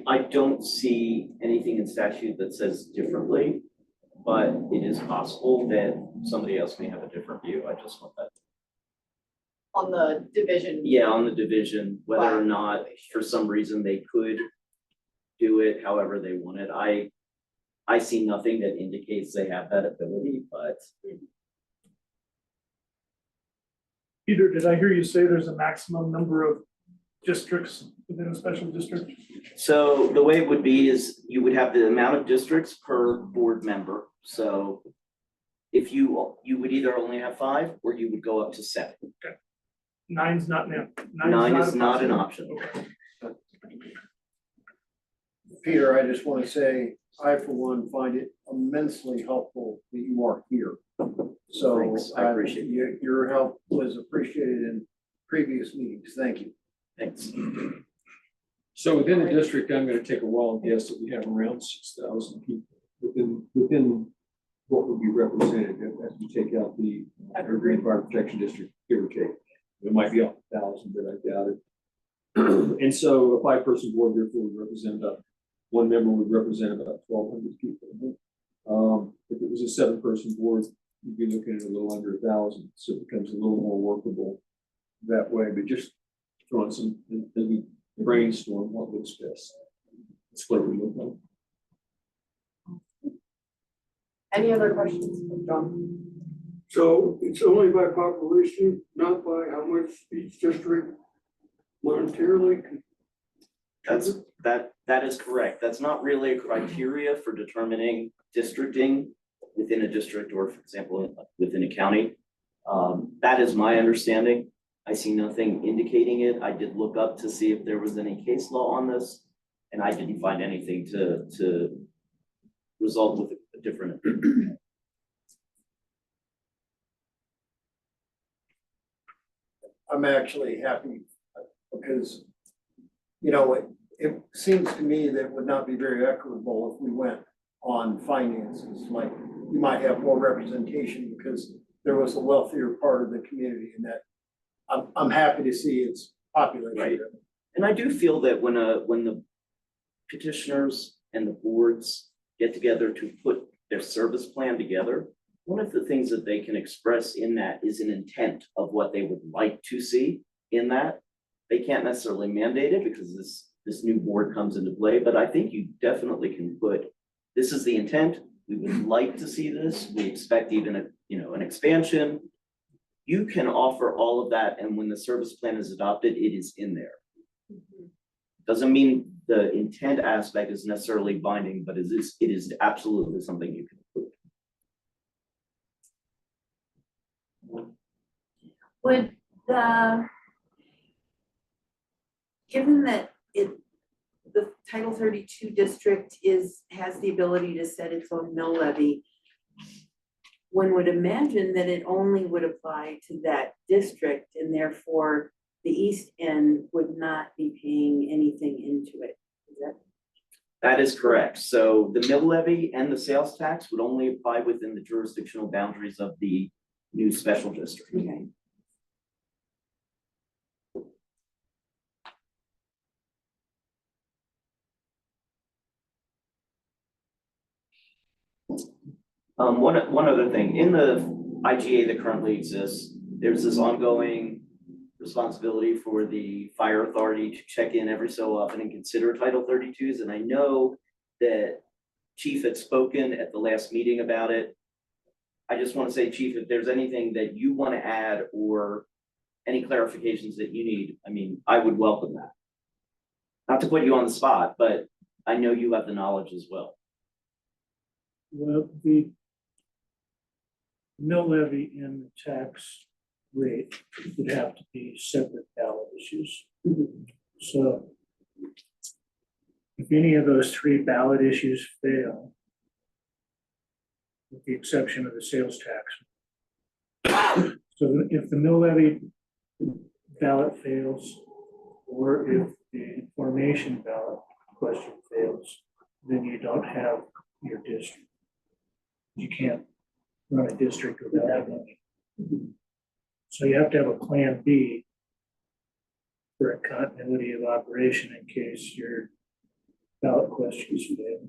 I don't see anything in statute that says differently, but it is possible that somebody else may have a different view. I just want that. On the division. Yeah, on the division, whether or not for some reason they could do it however they wanted. I see nothing that indicates they have that ability, but Peter, did I hear you say there's a maximum number of districts within a special district? so the way it would be is you would have the amount of districts per board member. So if you would either only have 5 or you would go up to 7. Nine's not now. 9 is not an option. Okay. Peter, I just want to say, I for one find it immensely helpful that you are here. So Thanks, I appreciate it. your help was appreciated in previous meetings. Thank you. Thanks. So within the district, I'm going to take a wild guess that we have around 6,000 people within what would be represented as we take out the Evergreen Fire Protection District, give or take. It might be up 1,000, but I doubt it. And so a 5-person board therefore would represent about, one member would represent about 1,200 people. If it was a 7-person board, you'd be looking at a little under 1,000. So it becomes a little more workable that way, but just throwing some, maybe brainstorm what looks best. That's what we look like. Any other questions, John? So it's only by population, not by how much each district monetarily can. That is correct. That's not really a criteria for determining districting within a district or, for example, within a county. That is my understanding. I see nothing indicating it. I did look up to see if there was any case law on this, and I didn't find anything to result with a different opinion. I'm actually happy because, you know, it seems to me that it would not be very equitable if we went on finances. Like you might have more representation because there was a wealthier part of the community, and that I'm happy to see it's populated. Right. And I do feel that when the petitioners and the boards get together to put their service plan together, one of the things that they can express in that is an intent of what they would like to see in that. They can't necessarily mandate it because this new board comes into play, but I think you definitely can put, this is the intent, we would like to see this, we expect even an expansion. You can offer all of that, and when the service plan is adopted, it is in there. Doesn't mean the intent aspect is necessarily binding, but it is absolutely something you can put. Would given that the Title 32 district has the ability to set its own mill levy, one would imagine that it only would apply to that district, and therefore the east end would not be paying anything into it. Is that? That is correct. So the mill levy and the sales tax would only apply within the jurisdictional boundaries of the new special district. Okay. One other thing, in the IGA that currently exists, there's this ongoing responsibility for the fire authority to check in every so often and consider Title 32s. And I know that Chief had spoken at the last meeting about it. I just want to say, Chief, if there's anything that you want to add or any clarifications that you need, I mean, I would welcome that. Not to put you on the spot, but I know you have the knowledge as well. Well, the mill levy and the tax rate would have to be separate ballot issues. So if any of those three ballot issues fail, with the exception of the sales tax. So if the mill levy ballot fails, or if the formation ballot question fails, then you don't have your district. You can't run a district without money. So you have to have a plan B for a continuity of operation in case your ballot questions fail.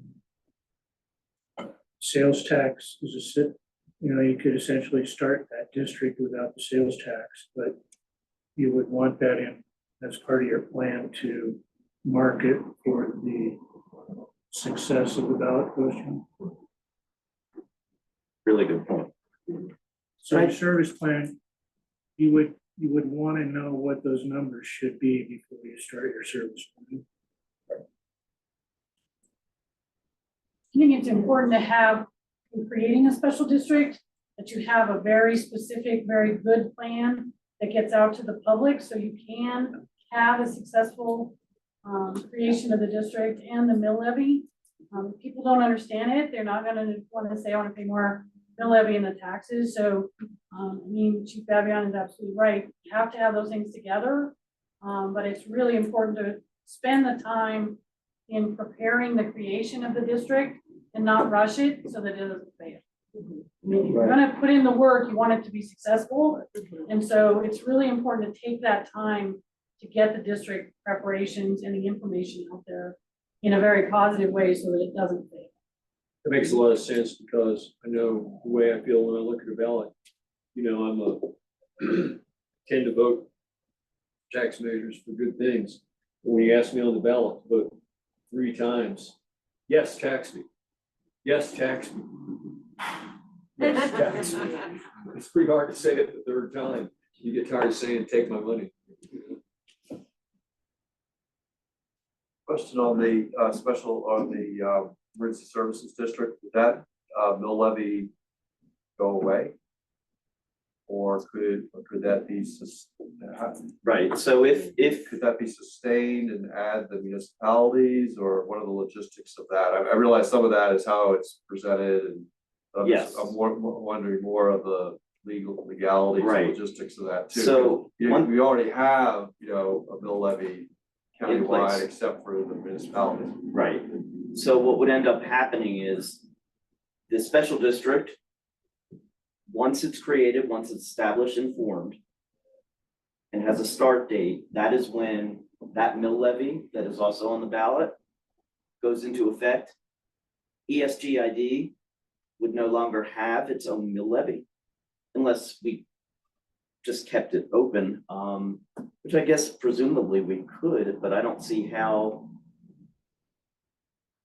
Sales tax is you could essentially start that district without the sales tax, but you would want that in as part of your plan to market for the success of the ballot question. Really good point. So your service plan, you would want to know what those numbers should be before you start your service plan. I think it's important to have, in creating a special district, that you have a very specific, very good plan that gets out to the public, so you can have a successful creation of the district and the mill levy. If people don't understand it, they're not gonna wanna say, I wanna pay more mill levy and the taxes. So, I mean, Chief Babion is absolutely right. You have to have those things together. But it's really important to spend the time in preparing the creation of the district and not rush it so that it doesn't fail. I mean, if you're gonna put in the work, you want it to be successful. And so it's really important to take that time to get the district preparations and the information out there in a very positive way so that it doesn't fail. It makes a lot of sense because I know the way I feel when I look at a ballot. You know, tend to vote tax measures for good things. But when you ask me on the ballot to vote 3 times, yes, tax me. Yes, tax me. Yes, tax me. It's pretty hard to say it the third time. You get tired of saying, take my money. Question on the emergency services district, did that mill levy go away? Or could that be right? So if could that be sustained and add the municipalities, or what are the logistics of that? I realize some of that is how it's presented, and yes, I'm wondering more of the legalities and logistics of that too. So we already have a mill levy countywide except for the municipalities. Right. So what would end up happening is the special district, once it's created, once it's established and formed, and has a start date, that is when that mill levy that is also on the ballot goes into effect. ESGID would no longer have its own mill levy unless we just kept it open, which I guess presumably we could, but I don't see how.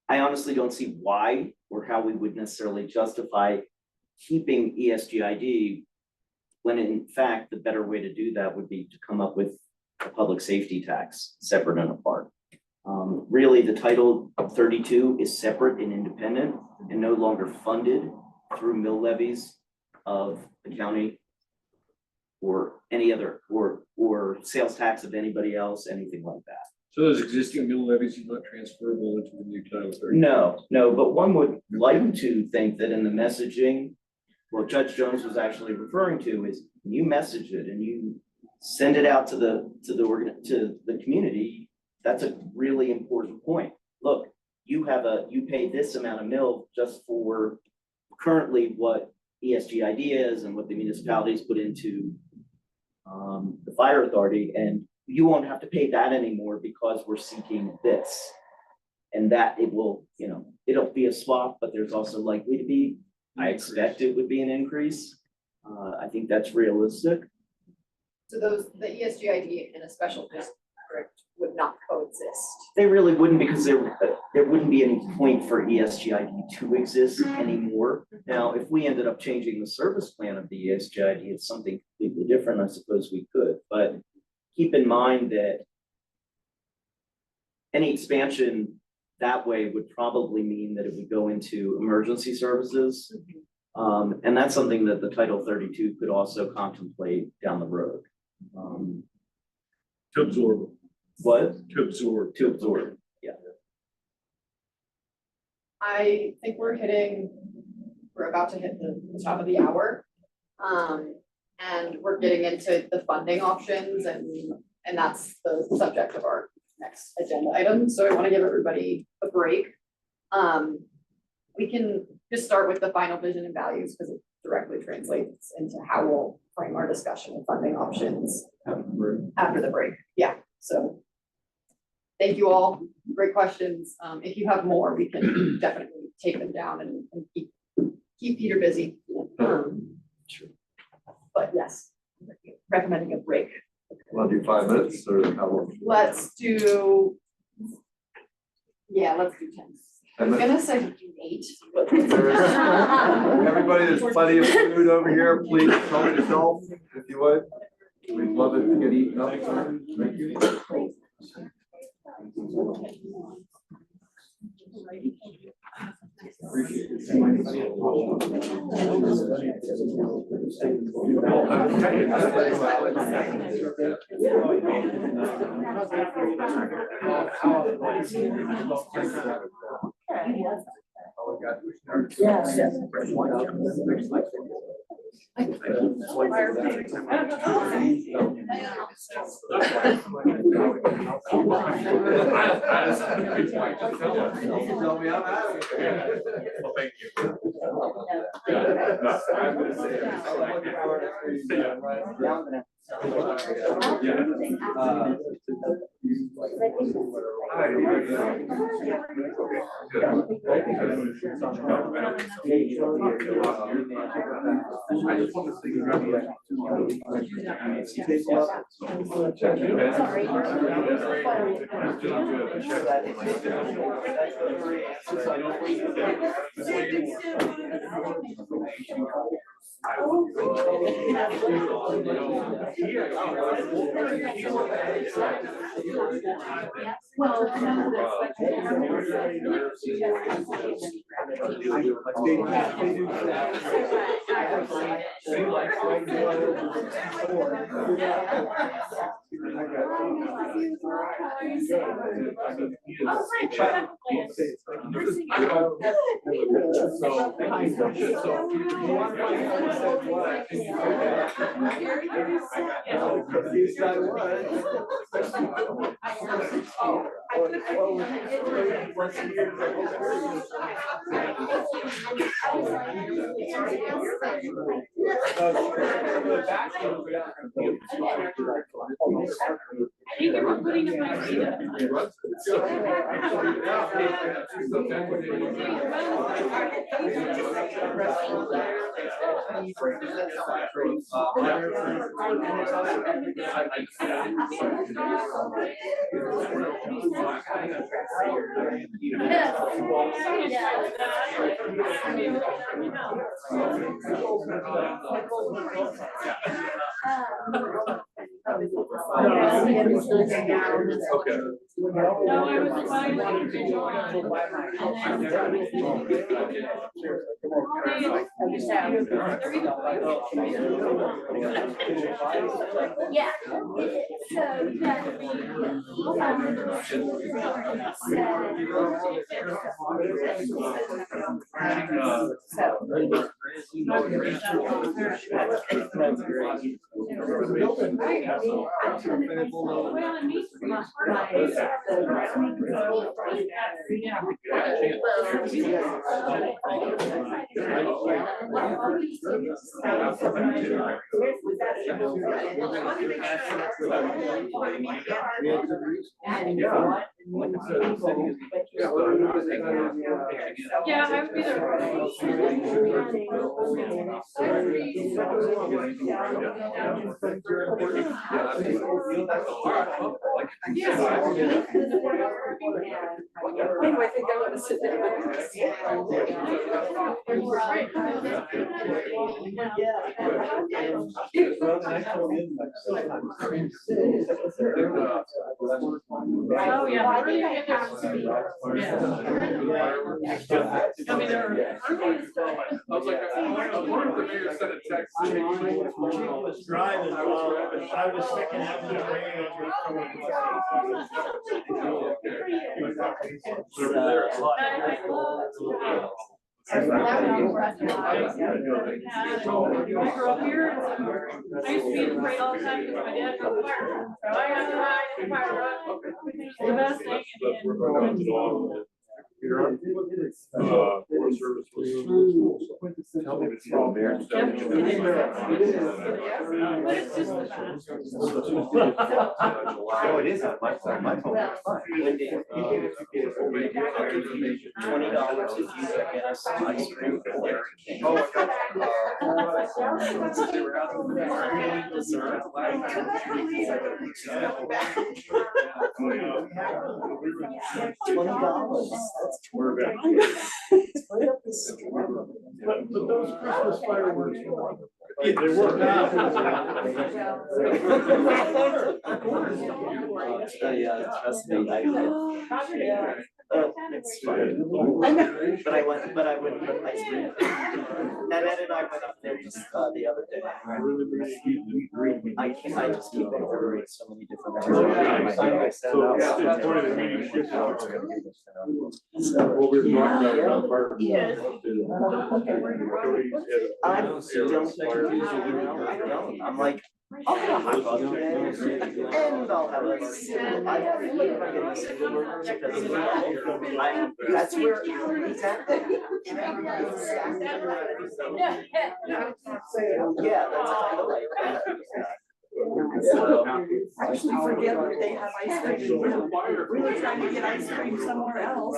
I honestly don't see why or how we would necessarily justify keeping ESGID when in fact the better way to do that would be to come up with a public safety tax separate and apart. Really, the Title 32 is separate and independent and no longer funded through mill levies of the county or any other, or sales tax of anybody else, anything like that. So those existing mill levies are not transferable into the new Title 32? No, but one would like to think that in the messaging, what Judge Jones was actually referring to is when you message it and you send it out to the community, that's a really important point. Look, you pay this amount of mill just for currently what ESGID is and what the municipalities put into the fire authority, and you won't have to pay that anymore because we're seeking this. And that it will, it'll be a swap, but there's also likely to be, I expect it would be an increase. I think that's realistic. So the ESGID in a special district would not coexist. exist. They really wouldn't, because there wouldn't be any point for ESGID to exist anymore. Now, if we ended up changing the service plan of the ESGID, it's something completely different, I suppose we could, but keep in mind that any expansion that way would probably mean that it would go into emergency services. And that's something that the Title 32 could also contemplate down the road. To absorb. What? To absorb. To absorb, yeah. I think we're about to hit the top of the hour. And we're getting into the funding options and that's the subject of our next agenda item. So I want to give everybody a break. We can just start with the final vision and values because it directly translates into how we'll frame our discussion of funding options after the break. Yeah, so thank you all. Great questions. If you have more, we can definitely take them down and keep Peter busy. But yes, recommending a break. Want to do 5 minutes or how long? Let's do 10. I was gonna say 8, but. Everybody, there's plenty of food over here. Please help yourself if you would. We'd love it to get eaten up. Thank you. Appreciate it. Well, thank you. I'm gonna say I just want to say congratulations Yeah. Yeah. Yeah, I would be Anyway, I think I want to sit down. Oh, yeah. I mean, I was like, I wonder if the mayor sent a text. Was driving, I was sticking out the I grew up here, I used to be in the parade all the time because my dad drove the fire. So I got to ride the fire truck. The best thing. Forest Service was. But it's just the best. Oh, it is. My phone. $20 if you get us ice cream. $20. But those Christmas fireworks were. They work now. Trust me, it's fun. But I went for ice cream. And then I went up there just the other day. I just keep ordering so many different. I don't. I'm like, I'll have a hot dog today, and I'll have a that's where exactly. Yeah, that's kind of like. Actually forget that they have ice cream. We were trying to get ice cream somewhere else.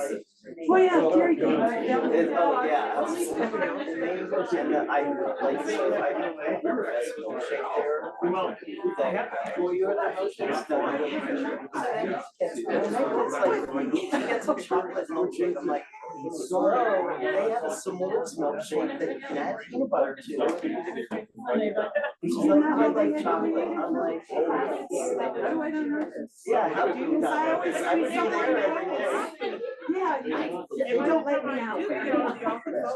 Oh, yeah, Gary came right down. Oh, yeah. And I like, so I have a milkshake there. Well, you had a it's like, you get some chocolate milkshake, I'm like, so they have a Samoa's milkshake that you can add peanut butter to. She's like, I like chocolate. I'm like, Oh, I don't know. yeah, how do you not? I would be there every day. Yeah, you don't let me out.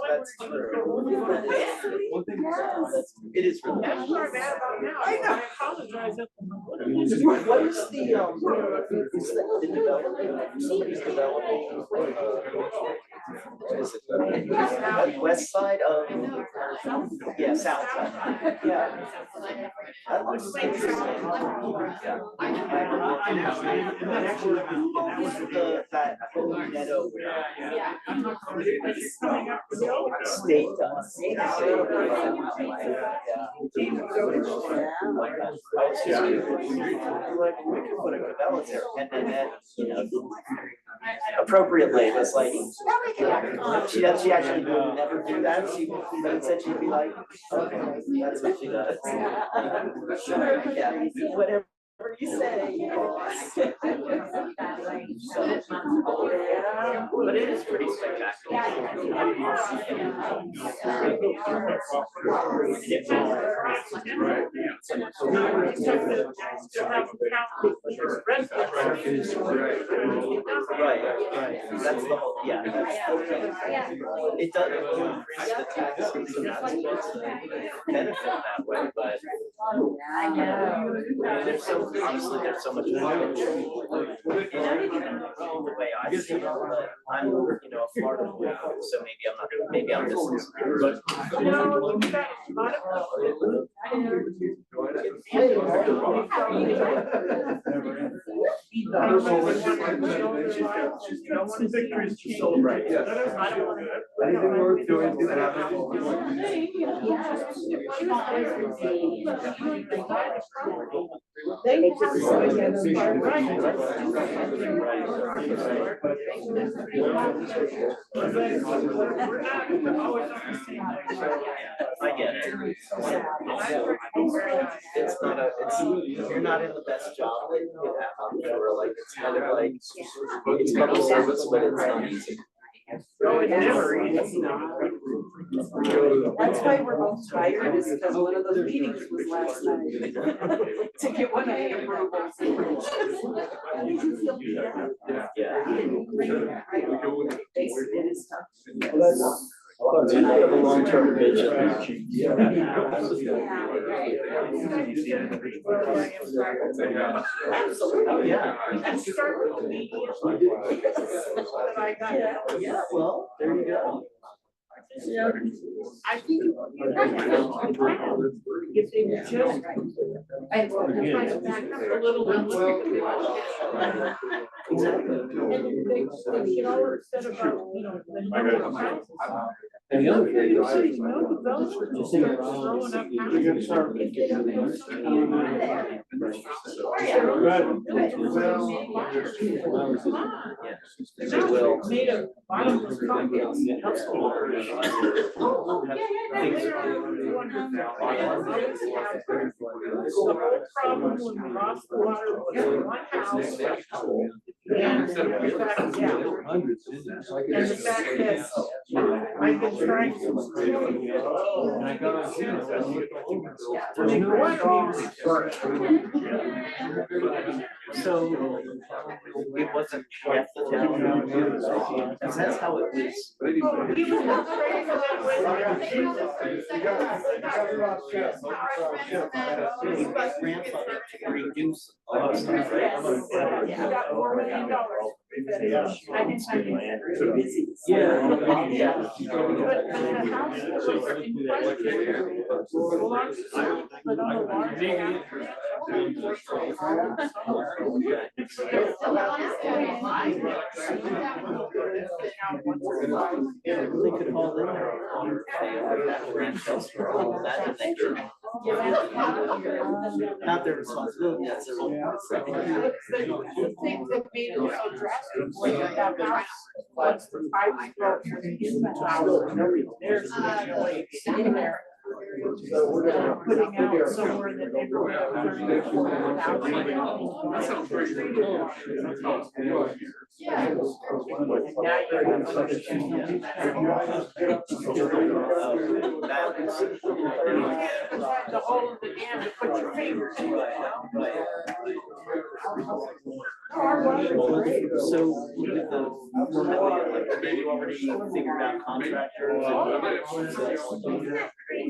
That's true. It is really. That's what I'm mad about now. I know. I apologize. What is the development, somebody's developing, what is it? West side of, yeah, south side, yeah. That looks interesting. That meadow state does. Like, we could put a cabela there, and then, you know, appropriately was like, she actually would never do that, but instead she'd be like, okay, that's what she does. Sure, yeah, whatever you say. But it is pretty spectacular. Right, that's the whole, yeah, it does increase the tax, so that's benefit that way, but there's so, obviously there's so much more. The way I see it, but I'm, you know, a Florida boy, so maybe I'm just. feed I them. don't know what she's got some victories to celebrate. Yes. That doesn't feel good. Anything worth doing, do that. I get it. It's not a, you're not in the best job that you could have, or like, it's kind of like, it's public service, but it's not easy. Oh, it's never easy. That's why we're both tired, is because one of those meetings was last night. To get one of the approvals. Yeah. It is tough. It's kind of a long-term vision. Absolutely, oh, yeah. Yeah, well, there you go. I think if they would just. I will try to back up a little bit. Exactly. And they should always said about, you know, the number of houses. And the other thing, No development will start throwing up houses. If they don't put something in there. Come on. They will. Made a bottomless buckets. Oh, yeah. The whole problem when we lost the water was in one house. And the fact, yeah. And the fact that I've been trying to. So it wasn't half the town, because that's how it was. Grandfather to reduce all the stuff, right? Got $4 million. I didn't find it. Yeah. But the house that was in question belongs to someone, but on the large. They could haul in there. Not their responsibility, that's their own. The things that made it so drastic was that house, once the pipes broke in the house, there's literally in there. Putting out somewhere that neighborhood. That sounds pretty cool. Yeah. The hole in the dam to put your fingers in, So with the, have you already figured out contractors?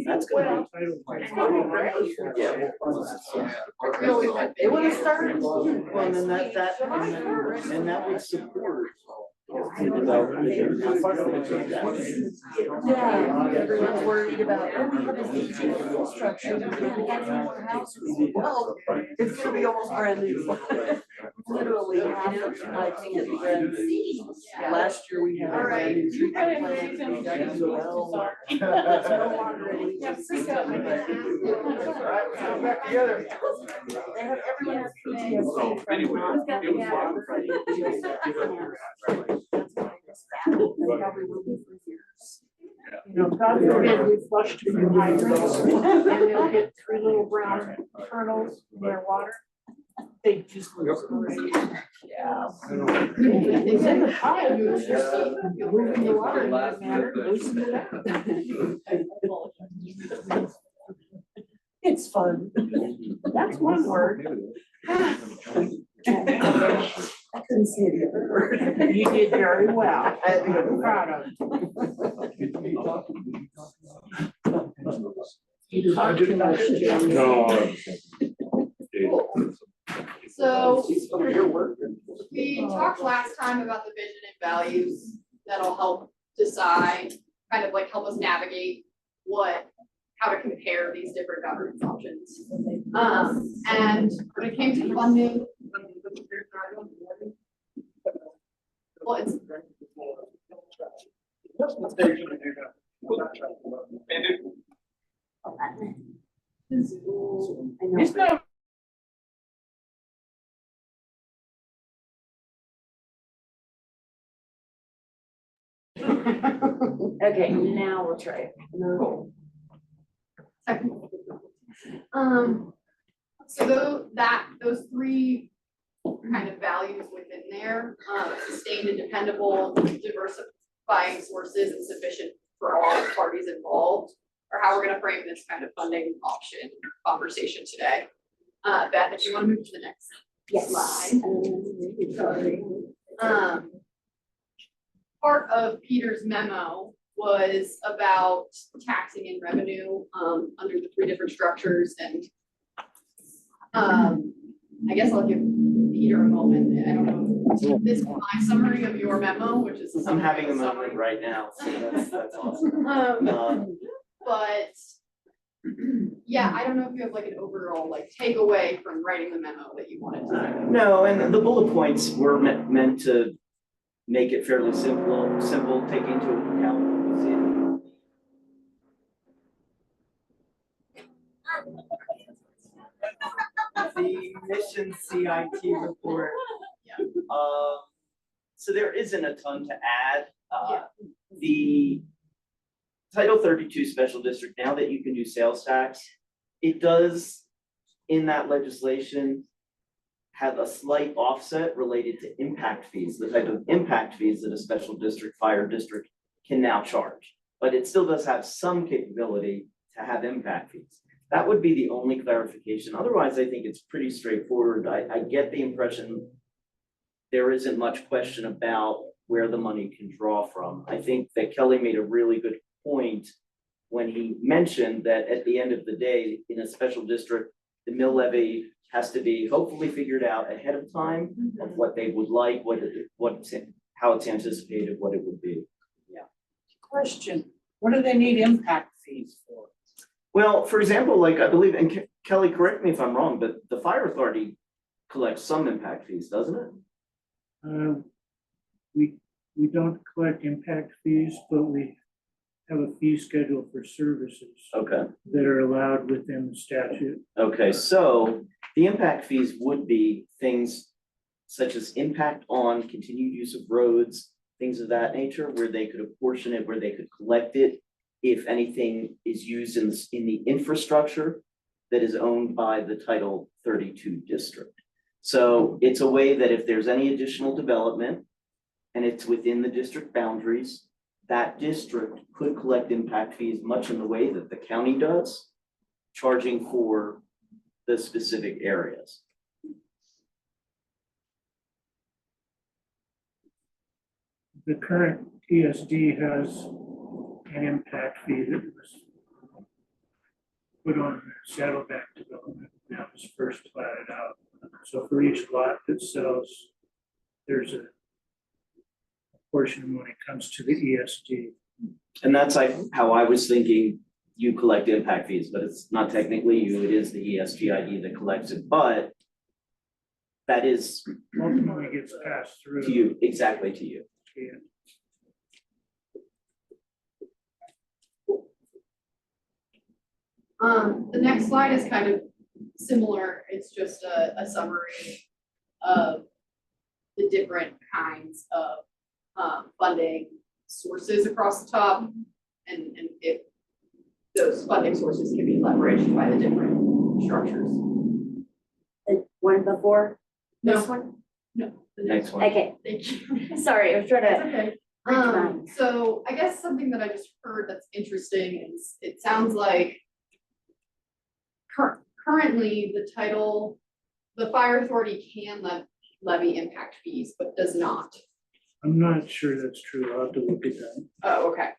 That's gonna be. Yeah. They wanna start. Well, and then and that would support the development. Yeah, everyone's worried about, oh, we have this aging infrastructure, we can't add any more houses. Well, it's gonna be almost brand new. Literally half of my thing is brand new. Last year we had a brand new treatment plant. It's no longer any. Back together. They have, everyone has PTSD. So anyway, it was Probably will be for years. You know, God forbid we flush two hydrants and they'll get 3 little brown kernels in their water. They just lose great. Yeah. They said the pipe, it's just moving the water in that manner, loosen it up. It's fun. That's one word. I couldn't say the other word. You did very well. I'm proud of you. You talked too much, Jim. So we talked last time about the vision and values that'll help decide, kind of like help us navigate how to compare these different governance options. And when it came to funding, Well, it's, It's not. Okay, now we'll try it. No. so those three kind of values within there, sustained and dependable, diversifying sources and sufficient for all parties involved, are how we're gonna frame this kind of funding option conversation today. Beth, if you wanna move to the next slide. Sorry. Part of Peter's memo was about taxing and revenue, under the three different structures, and I guess I'll give Peter a moment. I don't know, this is my summary of your memo, which is. I'm having a summary. moment right now, so that's awesome. But yeah, I don't know if you have like an overall like takeaway from writing the memo that you wanted to. No, and the bullet points were meant to make it fairly simple, take into account what was in. The mission CIT report. So there isn't a ton to add. The Title 32 special district, now that you can do sales tax, it does in that legislation have a slight offset related to impact fees, the type of impact fees that a special district, fire district can now charge. But it still does have some capability to have impact fees. That would be the only clarification. Otherwise, I think it's pretty straightforward. I get the impression there isn't much question about where the money can draw from. I think that Kelly made a really good point when he mentioned that at the end of the day, in a special district, the mill levy has to be hopefully figured out ahead of time of what they would like, how it's anticipated, what it would be. Question, what do they need impact fees for? Well, for example, like I believe, and Kelly, correct me if I'm wrong, but the fire authority collects some impact fees, doesn't it? We don't collect impact fees, but we have a fee schedule for services. Okay. That are allowed within the statute. Okay, so the impact fees would be things such as impact on continued use of roads, things of that nature, where they could apportion it, where they could collect it. If anything is used in the infrastructure that is owned by the Title 32 district. So it's a way that if there's any additional development and it's within the district boundaries, that district could collect impact fees much in the way that the county does, charging for the specific areas. The current ESD has an impact fee that was put on the Saddleback development, now it's first platted out. So for each lot that sells, there's a portion when it comes to the ESD. And that's like how I was thinking you collect impact fees, but it's not technically you, it is the ESGID that collects it, but that is ultimately gets passed through to you, exactly to you. Yeah. The next slide is kind of similar. It's just a summary of the different kinds of funding sources across the top, and if those funding sources can be leveraged by the different structures. The one before No. this one? No. The Next one. Okay, Thank you. sorry, I was trying That's to. okay. reach mine. So I guess something that I just heard that's interesting is it sounds like currently the fire authority can levy impact fees, but does not. I'm not sure that's true, I'll have to look at that. Oh, okay.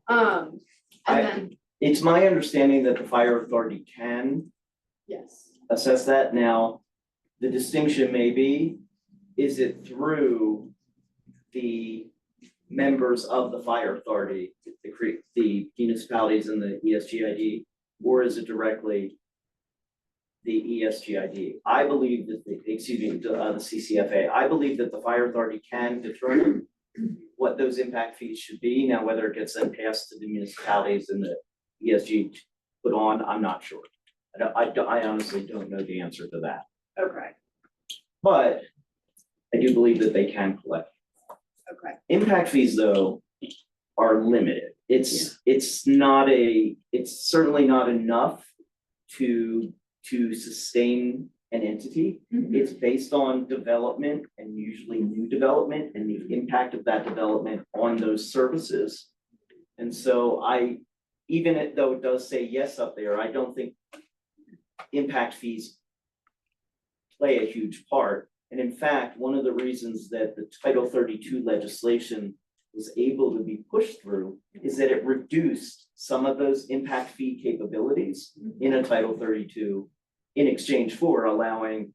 And then, It's my understanding that the fire authority can yes. assess that. Now, the distinction may be, is it through the members of the fire authority, the municipalities and the ESGID, or is it directly the ESGID. I believe that the CCFA, I believe that the fire authority can determine what those impact fees should be. Now, whether it gets then passed to the municipalities and the ESG put on, I'm not sure. I honestly don't know the answer to that. Okay, But I do believe that they can collect. okay. Impact fees, though, are limited. It's certainly not enough to sustain an entity. It's based on development and usually new development and the impact of that development on those services. And so even though it does say yes up there, I don't think impact fees play a huge part. And in fact, one of the reasons that the Title 32 legislation was able to be pushed through is that it reduced some of those impact fee capabilities in a Title 32 in exchange for allowing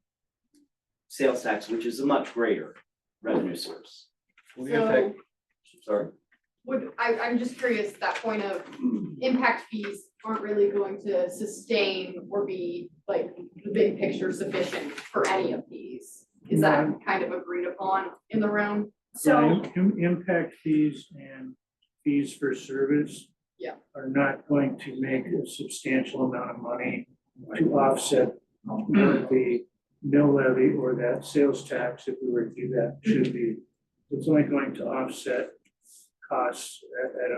sales tax, which is a much greater revenue source. Well, the impact- Sorry. I'm just curious, that point of impact fees aren't really going to sustain or be like the big picture sufficient for any of these. Is that kind of agreed upon in the room? So, Impact fees and fees for service. Yeah. Are not going to make a substantial amount of money to offset the mill levy or that sales tax, if we were to do that, should be. It's only going to offset costs at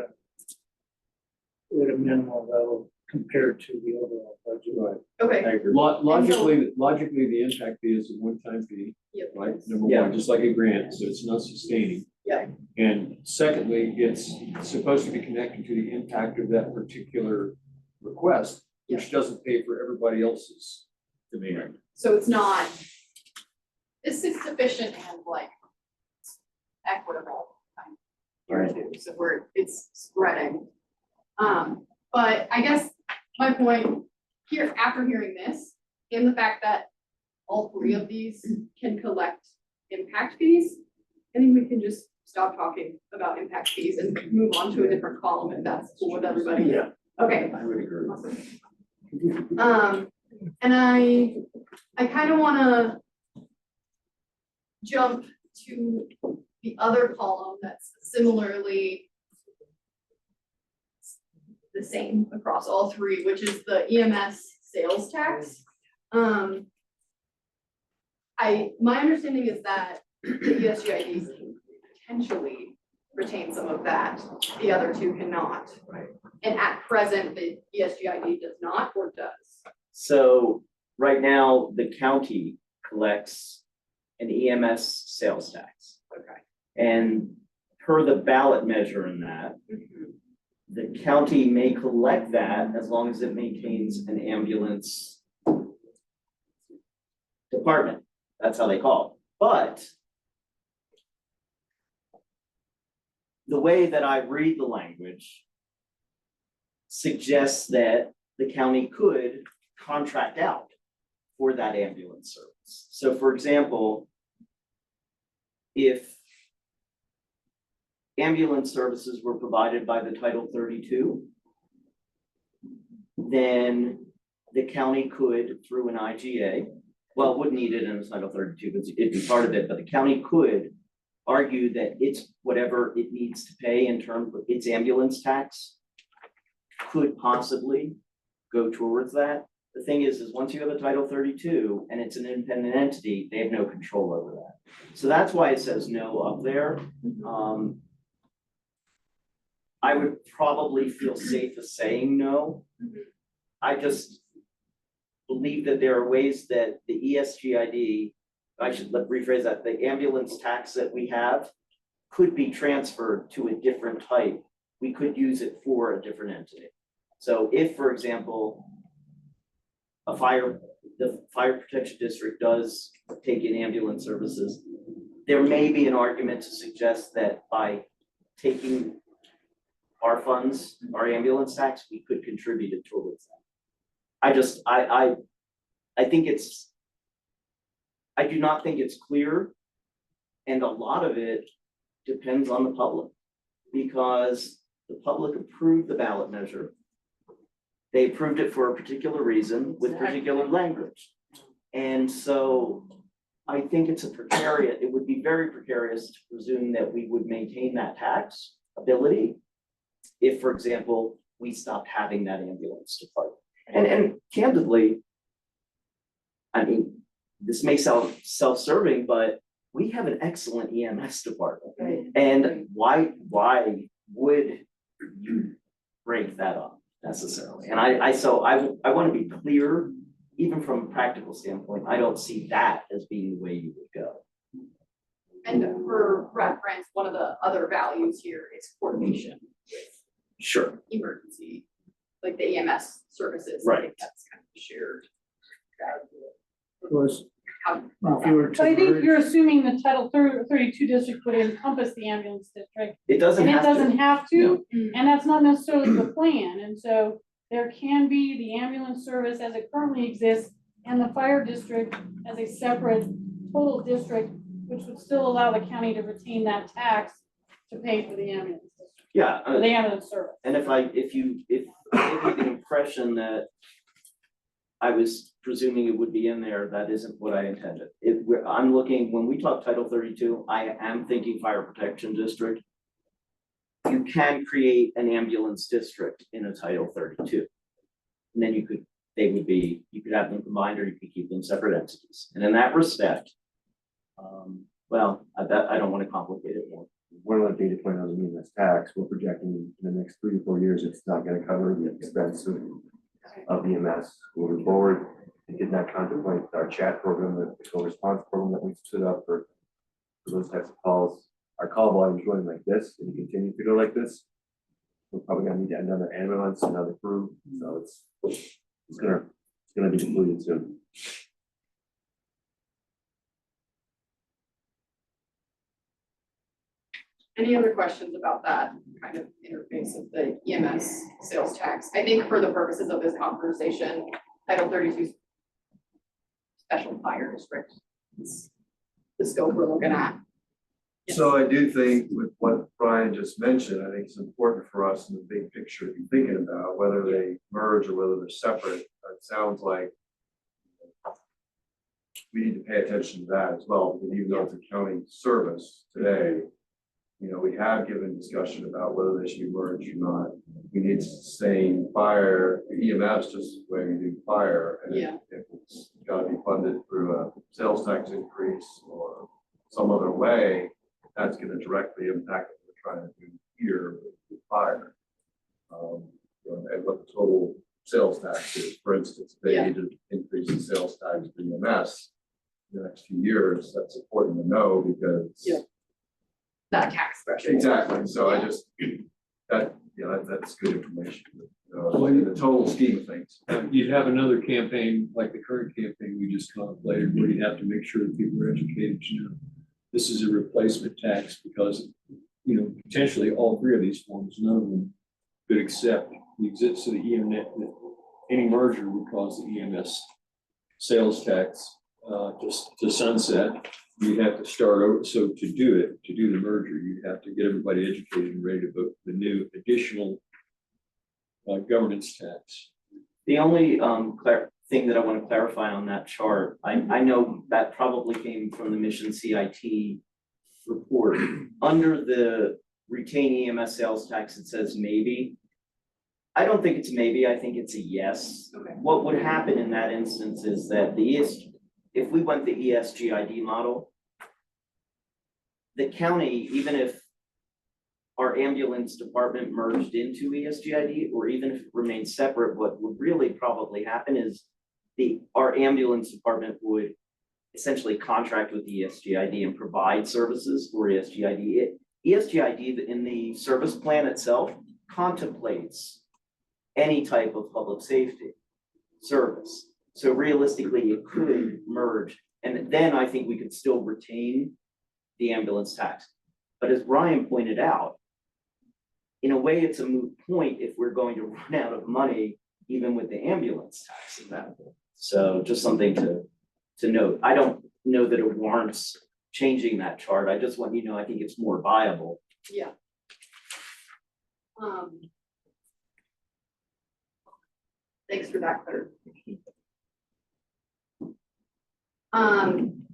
a minimal level compared to the overall budget. Right. Okay. Logically, the impact fee is a one-time fee, Yep. right? Number Yeah. one, just like a grant, so it's not sustaining. Yeah. And secondly, it's supposed to be connected to the impact of that particular request, which doesn't pay for everybody else's demand. So it's not, this is sufficient and like equitable. Right. So it's spreading. But I guess my point here, after hearing this, and the fact that all three of these can collect impact fees, I think we can just stop talking about impact fees and move on to a different column if that's cool with everybody. Yeah. Okay. I would agree. And I kind of want to jump to the other column that's similarly the same across all three, which is the EMS sales tax. My understanding is that the ESGIDs can potentially retain some of that, the other two cannot. Right. And at present, the ESGID does not or does? So right now, the county collects an EMS sales tax. Okay. And per the ballot measure in that, the county may collect that as long as it maintains an ambulance department. That's how they call it. But the way that I read the language suggests that the county could contract out for that ambulance service. So for example, if ambulance services were provided by the Title 32, then the county could, through an IGA, well, wouldn't need it in a Title 32 because it'd be part of it, but the county could argue that it's whatever it needs to pay in terms of its ambulance tax could possibly go towards that. The thing is once you have a Title 32 and it's an independent entity, they have no control over that. So that's why it says no up there. I would probably feel safe as saying no. I just believe that there are ways that the ESGID, I should rephrase that, the ambulance tax that we have could be transferred to a different type. We could use it for a different entity. So if, for example, the fire protection district does take in ambulance services, there may be an argument to suggest that by taking our funds, our ambulance tax, we could contribute it towards that. I do not think it's clear. And a lot of it depends on the public because the public approved the ballot measure. They approved it for a particular reason with particular language. And so I think it's it would be very precarious to presume that we would maintain that tax ability if, for example, we stopped having that ambulance department. And candidly, I mean, this may sound self-serving, but we have an excellent EMS department. Right. And why would you break that up necessarily? And I want to be clear, even from a practical standpoint, I don't see that as being the way you would go. And for reference, one of the other values here is coordination with Sure. emergency, like the EMS services. I Right. think that's kind of shared. Was, How- if you were So I to think merge, you're assuming the Title 32 district would encompass the ambulance district. It doesn't And it have to. doesn't have to, No. and that's not necessarily the plan, and so there can be the ambulance service as it currently exists and the fire district as a separate total district, which would still allow the county to retain that tax to pay for the ambulance district, Yeah. for the ambulance service. And if I gave you the impression that I was presuming it would be in there, that isn't what I intended. I'm looking, when we talk Title 32, I am thinking fire protection district. You can create an ambulance district in a Title 32. And then you could have them combined, or you could keep them separate entities. And in that respect, I don't want to complicate it more. One other data point on the EMS tax, we're projecting in the next 3 to 4 years, it's not gonna cover the expense of EMS moving forward. It did not contemplate our chat program, the co-response program that we stood up for those types of calls. Our call volume is going like this, and it continues to go like this. We're probably gonna need to add another ambulance, another crew, so it's gonna be completed soon. Any other questions about that kind of interface of the EMS sales tax? I think for the purposes of this conversation, Title 32 special fire district is the scope we're looking at. So I do think with what Brian just mentioned, I think it's important for us in the big picture to be thinking about whether they merge or whether they're separate. It sounds like we need to pay attention to that as well, because even though it's a county service today, you know, we have given discussion about whether they should be merged or not. We need to sustain fire, EMS just the way we do fire. And Yeah. if it's gotta be funded through a sales tax increase or some other way, that's gonna directly impact what we're trying to do here with fire. And what the total sales tax is, for instance, if they need to increase the sales tax for EMS in the next few years, that's important to know because That tax threshold. exactly, so I just, that's good information, in the total scheme of things. You'd have another campaign, like the current campaign we just contemplated, where you have to make sure that people are educated to know this is a replacement tax because, you know, potentially all three of these forms, none of them could accept the existence of the EMS. Any merger would cause the EMS sales tax just to sunset. You'd have to start over. So to do the merger, you'd have to get everybody educated and ready to vote for the new additional governance tax. The only thing that I want to clarify on that chart, I know that probably came from the Mission CIT report. Under the retain EMS sales tax, it says maybe. I don't think it's maybe, I think it's a yes. Okay. What would happen in that instance is that if we went the ESGID model, the county, even if our ambulance department merged into ESGID, or even if it remained separate, what would really probably happen is our ambulance department would essentially contract with ESGID and provide services for ESGID. ESGID in the service plan itself contemplates any type of public safety service. So realistically, it could merge, and then I think we could still retain the ambulance tax. But as Brian pointed out, in a way, it's a moot point if we're going to run out of money, even with the ambulance tax available. So just something to note. I don't know that it warrants changing that chart. I just want you to know, I think it's more viable. Yeah. Thanks for that clarification.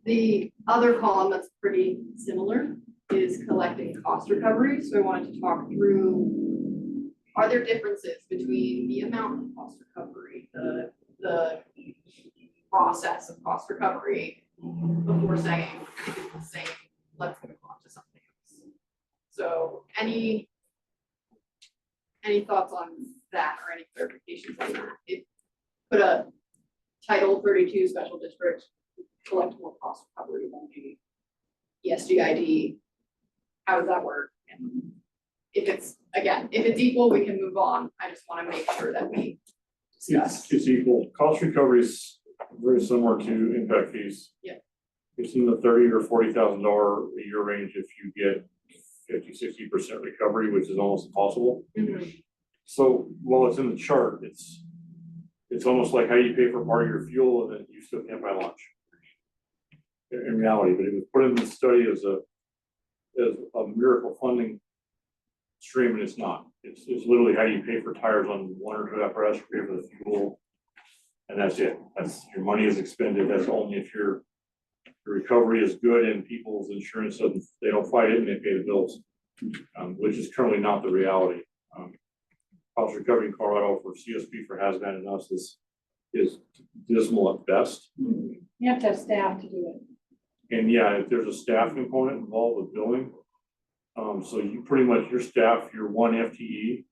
The other column that's pretty similar is collecting cost recovery. So I wanted to talk through, are there differences between the amount of cost recovery, the process of cost recovery before saying, let's move on to something else. So any thoughts on that or any clarifications on that? It put a Title 32 special district collect more cost recovery than maybe ESGID. How does that work? And if it's equal, we can move on. I just want to make sure that we discuss. It's equal. Cost recovery is very similar to impact fees. Yeah. It's in the $30,000 or $40,000 a year range if you get 50–60% recovery, which is almost impossible. Mm-hmm. So while it's in the chart, it's almost like how you pay for part of your fuel and then you still can't buy lunch. In reality, but it was put in the study as a miracle funding stream, and it's not. It's literally how you pay for tires on one or two apparatus, you pay for the fuel, and that's it. That's your money is expended. That's only if your recovery is good and people's insurance doesn't, they don't fight it and they pay the bills, which is currently not the reality. Cost recovery in Colorado for CSP for hazmat and us is dismal at best. You have to have staff to do it. And yeah, if there's a staff component involved with billing, so you pretty much, your staff, your one FTE,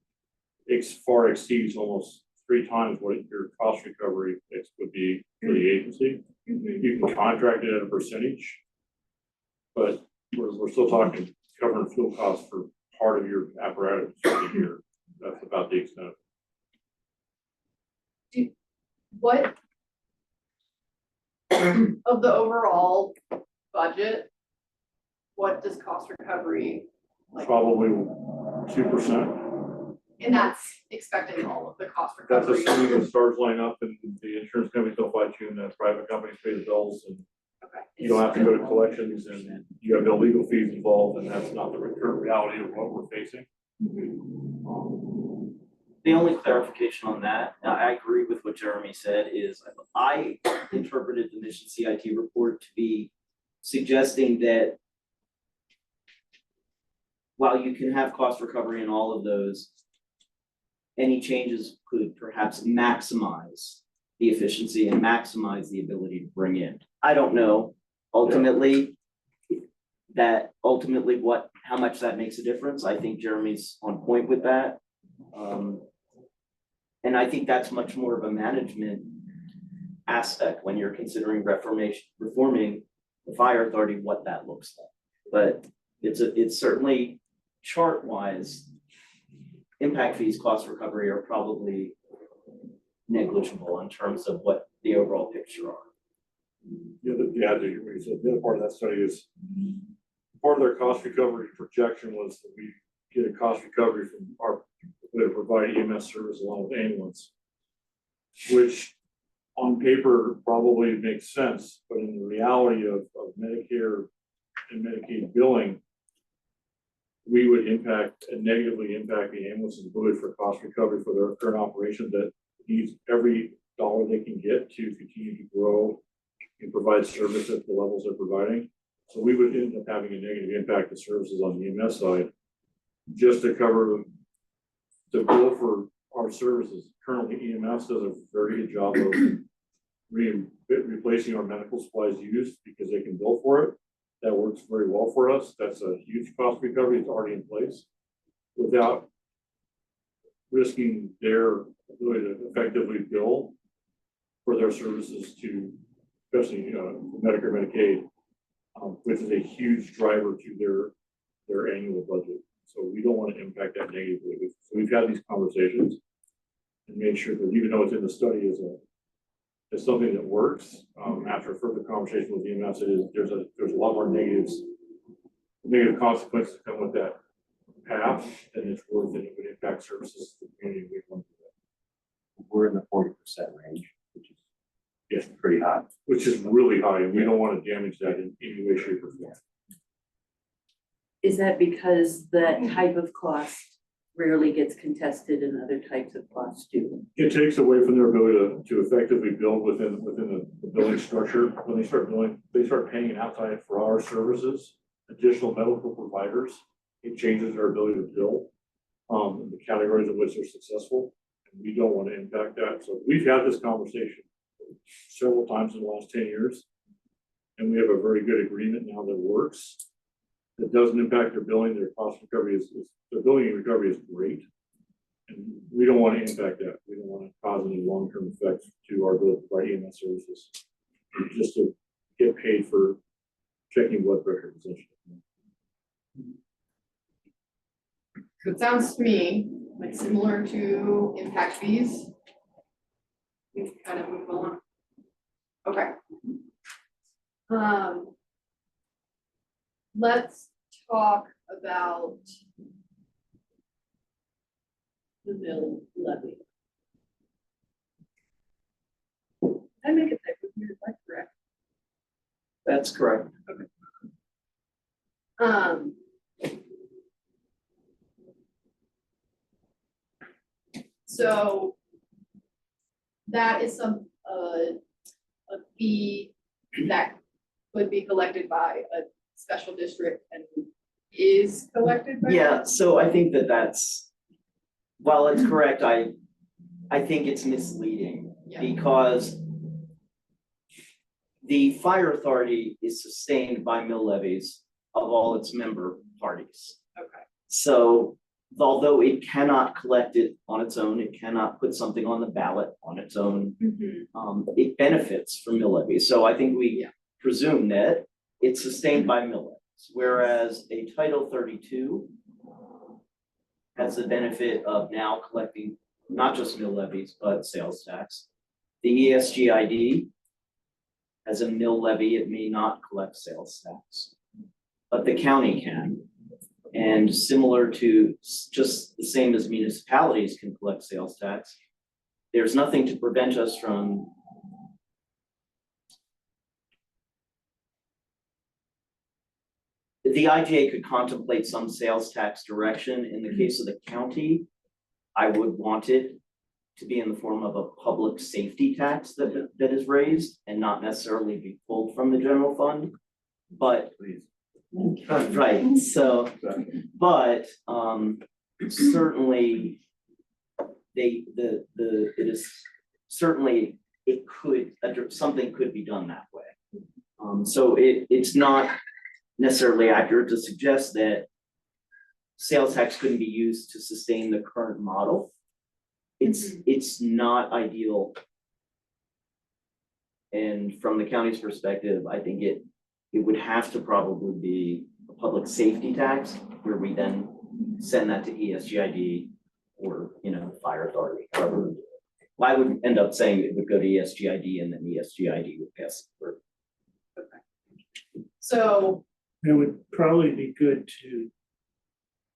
far exceeds almost 3 times what your cost recovery would be for the agency. You can contract it at a percentage, but we're still talking covering fuel costs for part of your apparatus for the year. That's about the extent of it. What of the overall budget, what does cost recovery like? Probably 2%. And that's expecting all of the cost That's recovery. assuming the stars line up and the insurance companies don't fight you and the private companies pay the bills and you don't have to go to collections and you have no legal fees involved, and that's not the current reality of what we're facing. The only clarification on that, I agree with what Jeremy said, is I interpreted the Mission CIT report to be suggesting that while you can have cost recovery in all of those, any changes could perhaps maximize the efficiency and maximize the ability to bring in. I don't know ultimately how much that makes a difference. I think Jeremy's on point with that. And I think that's much more of a management aspect when you're considering reforming the fire authority, what that looks like. But it's certainly chart-wise, impact fees, cost recovery are probably negligible in terms of what the overall picture are. The other part of that study is part of their cost recovery projection was that we get a cost recovery from our way to provide EMS service along with ambulance, which on paper probably makes sense, but in the reality of Medicare and Medicaid billing, we would negatively impact the ambulance employed for cost recovery for their current operation that needs every dollar they can get to continue to grow and provide service at the levels they're providing. So we would end up having a negative impact to services on the EMS side just to cover the bill for our services. Currently, EMS does a very good job of replacing our medical supplies used because they can bill for it. That works very well for us. That's a huge cost recovery. It's already in place without risking their ability to effectively bill for their services to, especially Medicare, Medicaid, which is a huge driver to their annual budget. So we don't want to impact that negatively. So we've had these conversations and made sure that even though it's in the study is something that works, after further conversation with EMS, there's a lot more negative consequences that come with that path, and it's worth it. It would impact services to the community. We want to do that. We're in the 40% range, which is pretty high. Which is really high, and we don't want to damage that in any way, shape, or form. Is that because the type of cost rarely gets contested and other types of costs do. It takes away from their ability to effectively build within the billing structure. When they start billing, they start paying outside for our services, additional medical providers. It changes their ability to bill, in the categories in which they're successful. And we don't want to impact that. So we've had this conversation several times in the last 10 years. And we have a very good agreement now that works. That doesn't impact their billing. Their cost recovery their billing and recovery is great. And we don't want to impact that. We don't want to cause any long-term effects to our ability to provide EMS services. Just to get paid for checking blood pressure essentially. So it sounds to me like similar to impact fees. We can kind of move on. Okay. Let's talk about the mill levy. I make it that with you, is that correct? That's correct. So that is a fee that could be collected by a special district and is collected by. Yeah, so I think that's, while it's correct, I think it's misleading because the fire authority is sustained by mill levies of all its member parties. Okay. So although it cannot collect it on its own, it cannot put something on the ballot on its own, it benefits from mill levies. So I think we presume that it's sustained by mill levies, whereas a Title 32 has the benefit of now collecting not just mill levies, but sales tax. The ESGID has a mill levy, it may not collect sales tax, but the county can. And similar to just the same as municipalities can collect sales tax, there's nothing to prevent us from the IGA could contemplate some sales tax direction. In the case of the county, I would want it to be in the form of a public safety tax that is raised and not necessarily be pulled from the general fund. But right, so, but certainly it is certainly it could, something could be done that way. So it's not necessarily accurate to suggest that sales tax couldn't be used to sustain the current model. It's not ideal. And from the county's perspective, I think it would have to probably be a public safety tax where we then send that to ESGID or, fire authority, however. Well, I would end up saying it would go to ESGID and then ESGID would pass it through. So it would probably be good to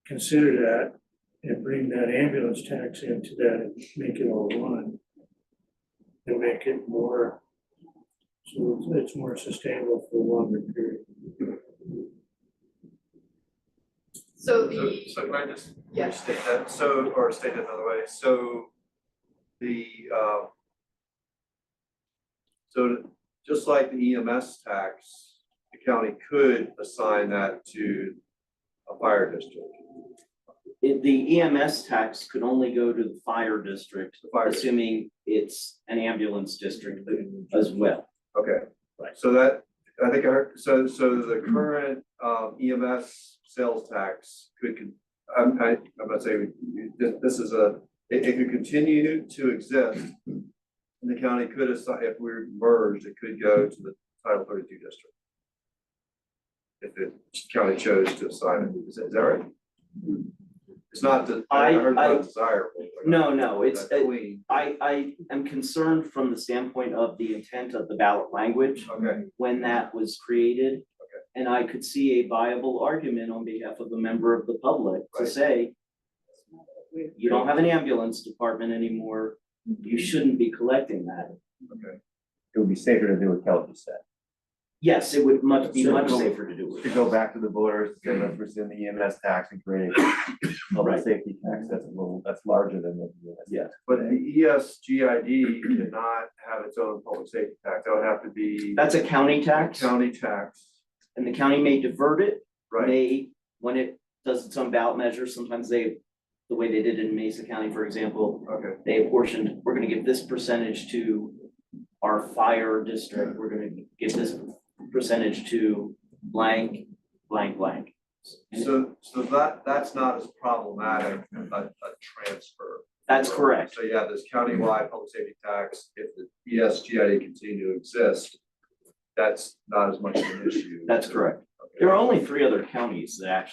consider that and bring that ambulance tax into that and make it all one. And make it more, so it's more sustainable for a longer period. So So can I just Yeah. restate that, or state it another way, so so just like the EMS tax, the county could assign that to a fire district. The EMS tax could only go to the fire district, assuming it's an ambulance district as well. Okay, right. So that, I think I heard, so the current EMS sales tax I'm about to say, this is it could continue to exist. And the county could assign, if we're merged, it could go to the Title 32 district. If the county chose to assign it, is that right? It's not, I heard not desirable. No, it's, I am concerned from the standpoint of the intent of the ballot language. Okay. When that was created. Okay. And I could see a viable argument on behalf of a member of the public to say, you don't have an ambulance department anymore, you shouldn't be collecting that. Okay. It would be safer to do what Kelly just said. Yes, it would be much So- safer to do it. To go back to the voters, say let's rescind the EMS tax and create a public Right. safety tax, that's larger than the EMS. Yeah. But the ESGID cannot have its own public safety tax, that would have to be That's a county tax, county tax, and the county may divert it, right? may, when it does its own ballot measure, sometimes they, the way they did in Mesa County, for example, Okay, they apportioned, we're gonna give this percentage to our fire district, we're gonna give this percentage to blank, blank, blank. so that's not as problematic a transfer. That's correct. So yeah, this countywide public safety tax, if the ESGID continue to exist, that's not as much of an issue. That's correct. There are only three counties that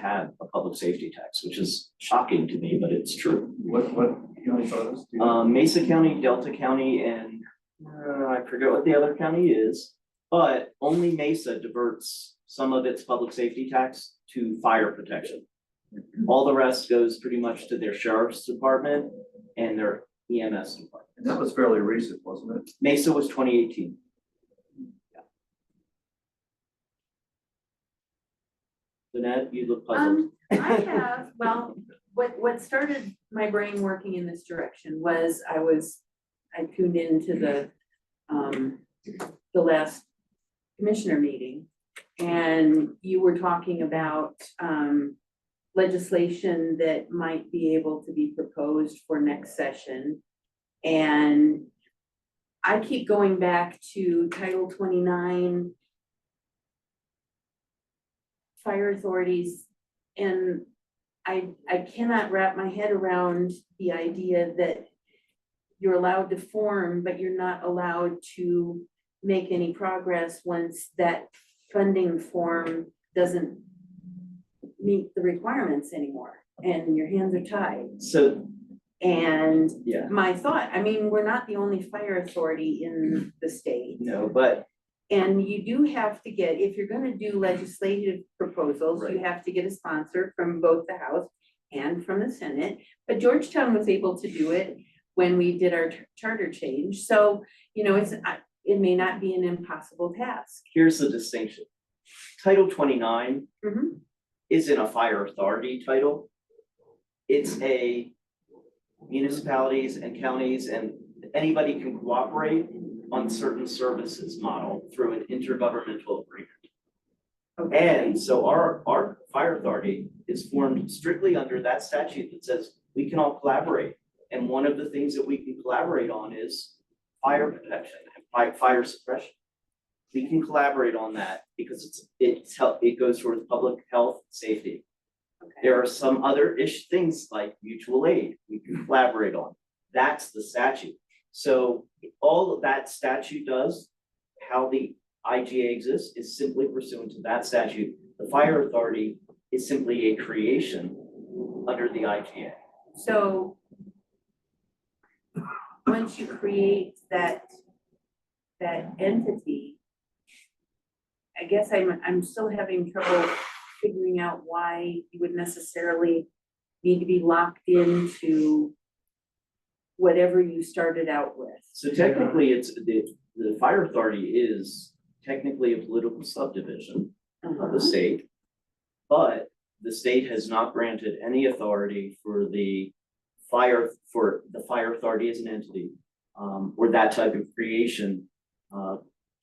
have a public safety tax, which is shocking to me, but it's true. What counties are those? Mesa County, Delta County, and I forget what the other county is, but only Mesa diverts some of its public safety tax to fire protection. All the rest goes pretty much to their sheriff's department and their EMS department. And that was fairly recent, wasn't it? Mesa was 2018. Lynette, you look puzzled. I have, well, what started my brain working in this direction was I tuned into the last commissioner meeting. And you were talking about, legislation that might be able to be proposed for next session. And I keep going back to Title 29 fire authorities, and I cannot wrap my head around the idea that you're allowed to form, but you're not allowed to make any progress once that funding form doesn't meet the requirements anymore, and your hands are tied. So, And yeah, my thought, I mean, we're not the only fire authority in the state. no, but And you do have to get, if you're gonna do legislative proposals, you Right. have to get a sponsor from both the House and from the Senate. But Georgetown was able to do it when we did our charter change. So, you know, it may not be an impossible task. here's the distinction. Title 29 Mhm. isn't a fire authority title. It's a municipalities and counties and anybody can cooperate on certain services model through an intergovernmental agreement. And so our fire authority is formed strictly under that statute that says we can all collaborate. And one of the things that we can collaborate on is fire protection and fire suppression. We can collaborate on that because it goes towards public health, safety. There are some other things like mutual aid we can collaborate on. That's the statute. So all of that statute does, how the IGA exists is simply pursuant to that statute. The fire authority is simply a creation under the IGA. So once you create that entity, I guess I'm still having trouble figuring out why you would necessarily need to be locked into whatever you started out with. So technically, it's the fire authority is technically a political subdivision of the state. But the state has not granted any authority for the fire authority as an entity, or that type of creation,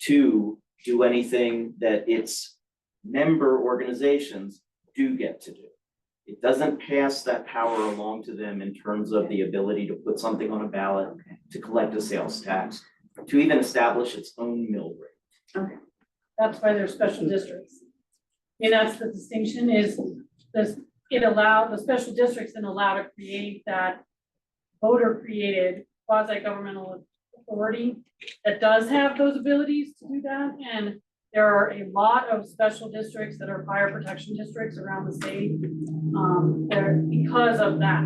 to do anything that its member organizations do get to do. It doesn't pass that power along to them in terms of the ability to put something on a ballot, to collect a sales tax, to even establish its own mill rate. Okay. That's why there's special districts. And that's the distinction is the special districts and allow to create that voter created quasi-governmental authority that does have those abilities to do that. And there are a lot of special districts that are fire protection districts around the state. Because of that,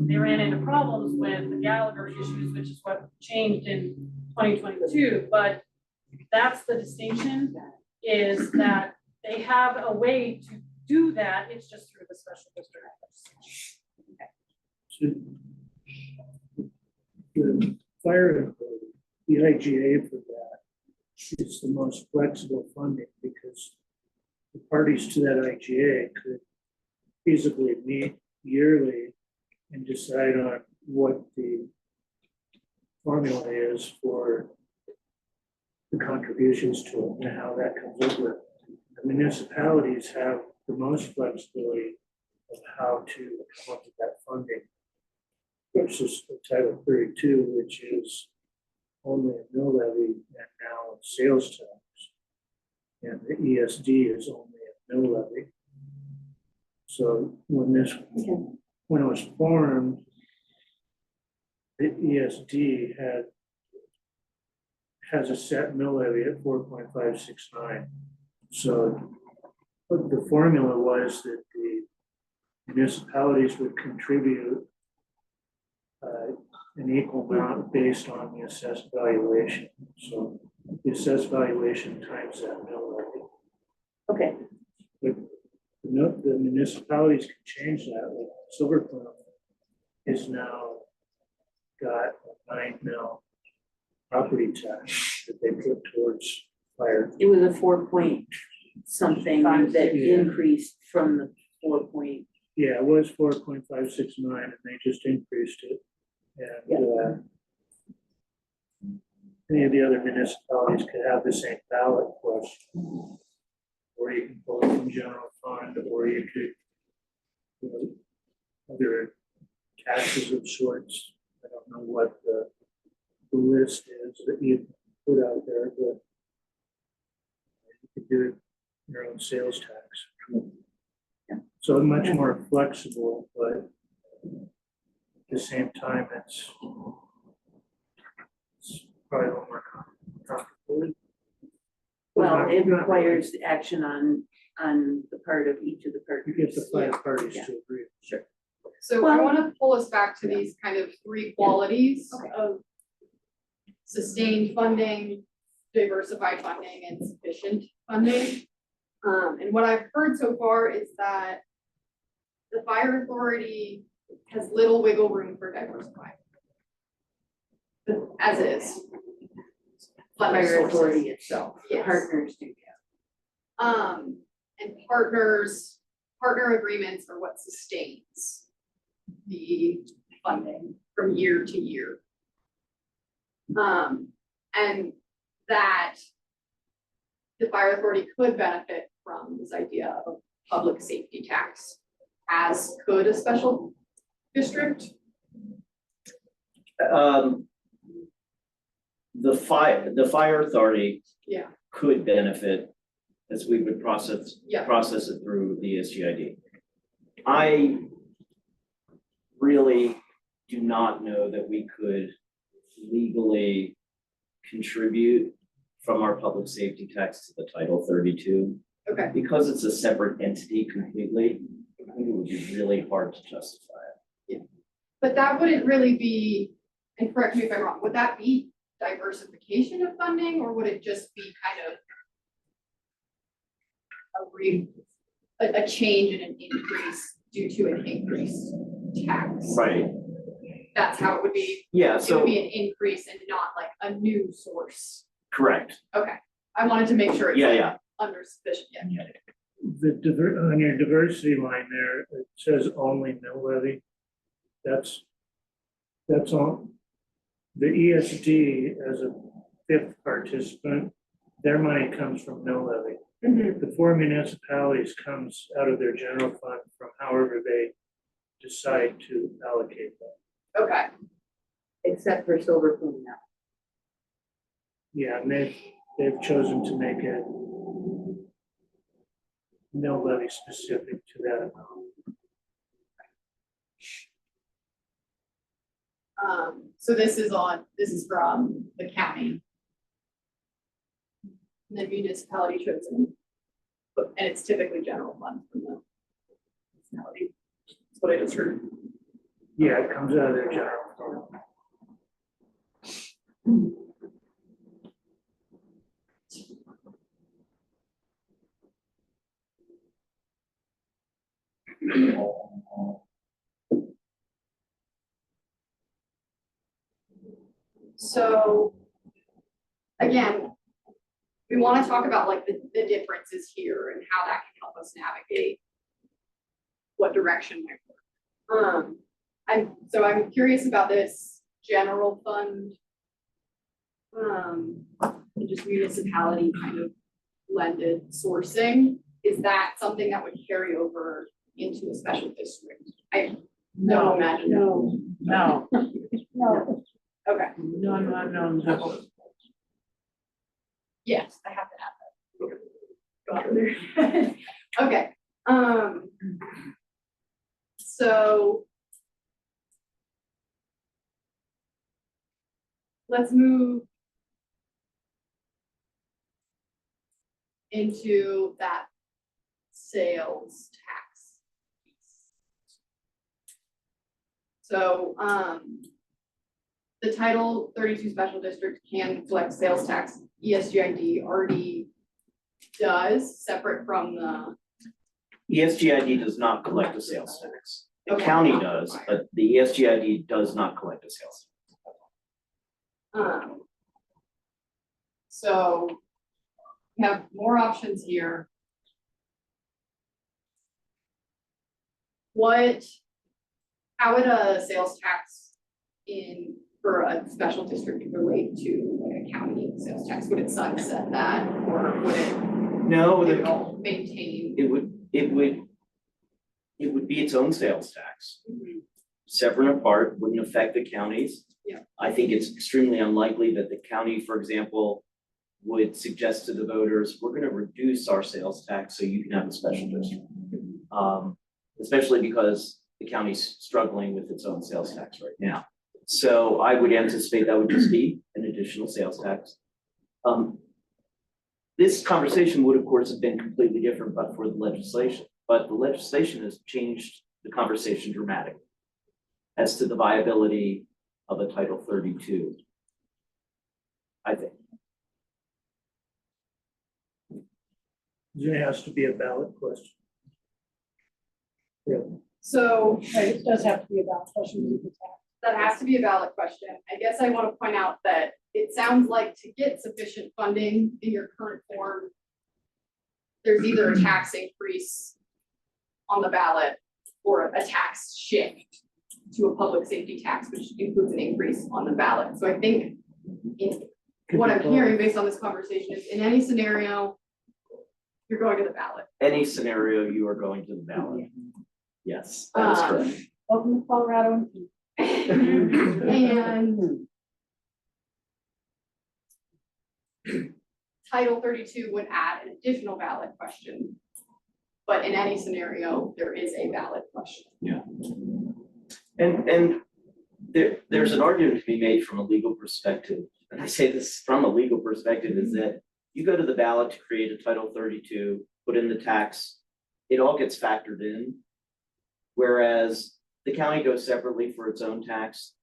they ran into problems with the Gallagher issues, which is what changed in 2022. But that's the distinction, is that they have a way to do that. It's just through the special district. The fire, the IGA for that is the most flexible funding because the parties to that IGA could feasibly meet yearly and decide on what the formula is for the contributions to it and how that comes over. The municipalities have the most flexibility of how to come up with that funding versus the Title 32, which is only a mill levy and now a sales tax. And the ESD is only a mill levy. So when it was formed, the ESD has a set mill levy at 4.569. So the formula was that the municipalities would contribute an equal amount based on the assessed valuation. So the assessed valuation times that mill levy. Okay. But the municipalities can change that. Like Silver Plum is now got a 9 mil property tax that they put towards fire. It was a 4 point something that increased from the 4 point. Yeah, it was 4.569 and they just increased it. And any of the other municipalities could have the same ballot question. Or you can pull it from general fund, or you could, other taxes of sorts. I don't know what the list is that you put out there, but you could do your own sales tax. So much more flexible, but at the same time, it's probably a little more complicated. Well, it requires action on the part of each of the parties. You get the 5 parties to agree. Sure. So I want to pull us back to these kind of 3 qualities of sustained funding, diversified funding, and sufficient funding. And what I've heard so far is that the fire authority has little wiggle room for diversifying. As is. Fire authority itself, Yes. partners do. And partner agreements are what sustains the funding from year to year. And that the fire authority could benefit from this idea of public safety tax, as could a special district. The fire authority Yeah. could benefit as we would process it through the SGID. I really do not know that we could legally contribute from our public safety tax to the Title 32. Okay. Because it's a separate entity completely, I think it would be really hard to justify it. But that wouldn't really be, and correct me if I'm wrong, would that be diversification of funding, or would it just be kind of a change and an increase due to an increased tax? Right. That's how it would be. Yeah, It so- would be an increase and not like a new source. Correct. Okay, I wanted to make sure it's Yeah, like yeah. under sufficient, yeah. On your diversity line there, it says only mill levy. That's all. The ESD as a 5th participant, their money comes from mill levy. The 4 municipalities comes out of their general fund from however they decide to allocate that. Okay. Except for Silver Plume now. Yeah, and they've chosen to make it mill levy specific to that amount. So this is from the county. And the municipality chosen, and it's typically general fund from the municipality. That's what I just heard. Yeah, it comes out of their general fund. So, again, we want to talk about like the differences here and how that can help us navigate what direction might work. I'm curious about this general fund, and just municipality kind of blended sourcing. Is that something that would carry over into a special district? I don't imagine. No. No. Okay. No. Yes, I have to add that. Okay, so let's move into that sales tax piece. So, the Title 32 special district can collect sales tax. ESGID already does, separate from the, ESGID does not collect a sales tax. The Okay. county does, but the ESGID does not collect a sales. so we have more options here. How would a sales tax for a special district relate to like a county sales tax? Would it sunset that, or would it? No, It would all maintain. it would be its own sales tax. Separate and apart, wouldn't affect the counties. Yeah. I think it's extremely unlikely that the county, for example, would suggest to the voters, we're gonna reduce our sales tax so you can have a special district. Especially because the county's struggling with its own sales tax right now. So I would anticipate that would just be an additional sales tax. This conversation would, of course, have been completely different but for the legislation. But the legislation has changed the conversation dramatically as to the viability of a Title 32, I think. It has to be a ballot question. So Right, it does have to be about question with the tax. that has to be a valid question. I guess I want to point out that it sounds like to get sufficient funding in your current form, there's either a tax increase on the ballot or a tax shift to a public safety tax, which includes an increase on the ballot. So I think what I'm hearing based on this conversation is in any scenario, you're going to the ballot. Any scenario, you are going to the ballot. Yes, that is correct. Welcome to Colorado. And Title 32 would add an additional ballot question. But in any scenario, there is a ballot question. Yeah. And there's an argument to be made from a legal perspective, and I say this from a legal perspective, is that you go to the ballot to create a Title 32, put in the tax, it all gets factored in. Whereas the county goes separately for its own tax.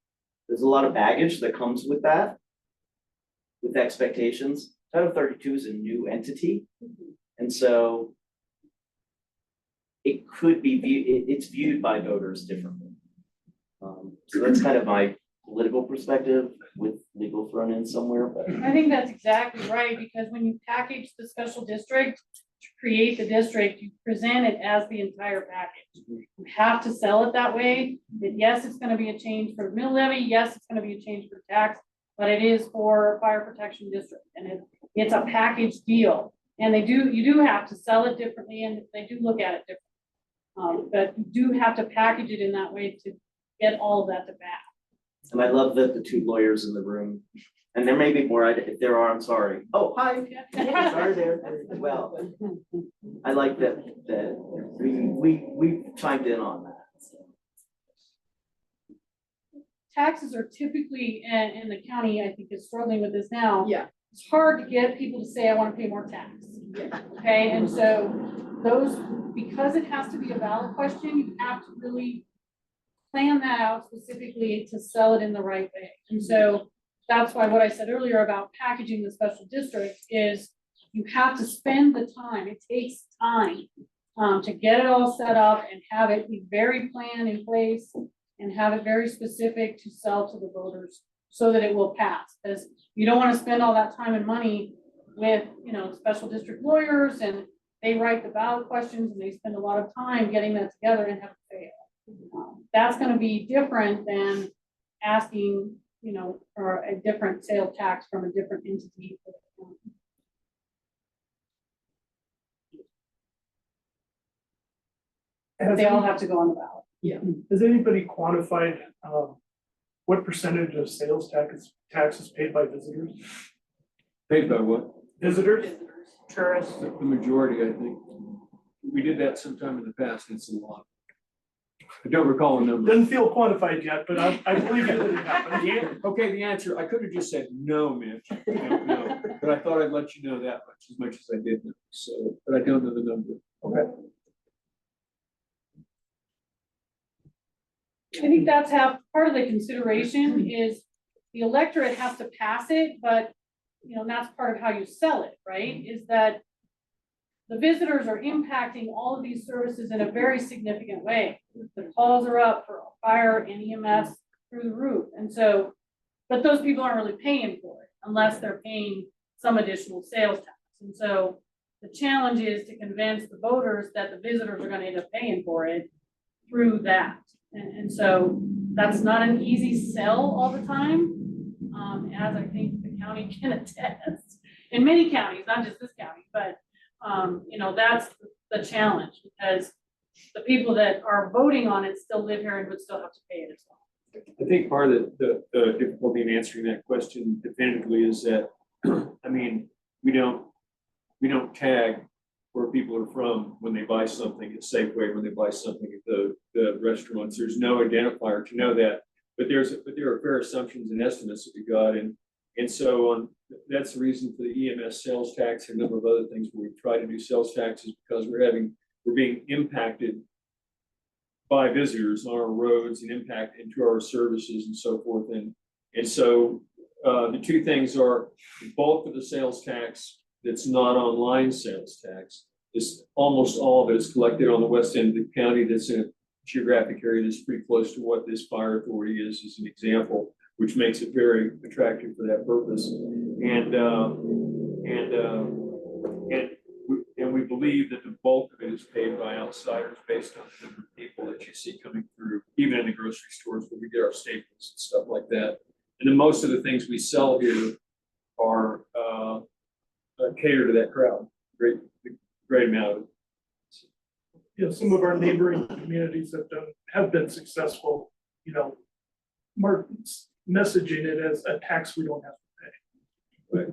There's a lot of baggage that comes with that, with expectations. Title 32 is a new entity, and so it could be it's viewed by voters differently. So that's kind of my political perspective with legal thrown in somewhere, but. I think that's exactly right, because when you package the special district, to create the district, you present it as the entire package. You have to sell it that way, that yes, it's gonna be a change for mill levy, yes, it's gonna be a change for tax, but it is for fire protection district, and it's a package deal. And you do have to sell it differently, and they do look at it differently. But you do have to package it in that way to get all of that to back. And I love that the two lawyers in the room, and there may be more, if there are, I'm sorry. Oh, hi, sorry there, well, I like that we chimed in on that. Taxes are typically, and the county, I think, is struggling with this now. Yeah. It's hard to get people to say, I want to pay more tax. Okay, and so because it has to be a valid question, you have to really plan that out specifically to sell it in the right way. And so that's why what I said earlier about packaging the special district is you have to spend the time. It takes time to get it all set up and have it be very planned in place and have it very specific to sell to the voters so that it will pass. Because you don't want to spend all that time and money with, special district lawyers, and they write the ballot questions and they spend a lot of time getting that together and have it fail. That's gonna be different than asking, for a different sales tax from a different entity. They all have to go on the ballot. Yeah. Has anybody quantified, what percentage of sales taxes paid by visitors? Paid by what? Visitors? Tourists. The majority, I think. We did that sometime in the past, it's a lot. I don't recall a number. Doesn't feel quantified yet, but I believe you that it happened. Okay, the answer, I could have just said no, Mitch, no, but I thought I'd let you know that much as I did know, so, but I don't know the number. Okay. I think that's how, part of the consideration is the electorate has to pass it, but, that's part of how you sell it, right? Is that the visitors are impacting all of these services in a very significant way. The calls are up for fire and EMS through the roof. And so, but those people aren't really paying for it unless they're paying some additional sales tax. And so the challenge is to convince the voters that the visitors are going to end up paying for it through that. And so that's not an easy sell all the time, as I think the county can attest. In many counties, not just this county, but that's the challenge, because the people that are voting on it still live here and would still have to pay it as well. I think part of the difficulty in answering that question definitively is that, I mean, we don't tag where people are from when they buy something at Safeway, when they buy something at the restaurants. There's no identifier to know that, but there are fair assumptions and estimates that we got, and so that's the reason for the EMS sales tax and a number of other things where we try to do sales taxes, because we're being impacted by visitors on our roads and impact into our services and so forth. And so the two things are the bulk of the sales tax that's not online sales tax is almost all of it is collected on the west end of the county. That's in a geographic area that's pretty close to what this fire authority is, as an example, which makes it very attractive for that purpose. And we believe that the bulk of it is paid by outsiders based on the number of people that you see coming through, even in the grocery stores where we get our staples and stuff like that. And then most of the things we sell here are cater to that crowd. Great amount of it. Some of our neighboring communities have been successful, messaging it as a tax we don't have to pay.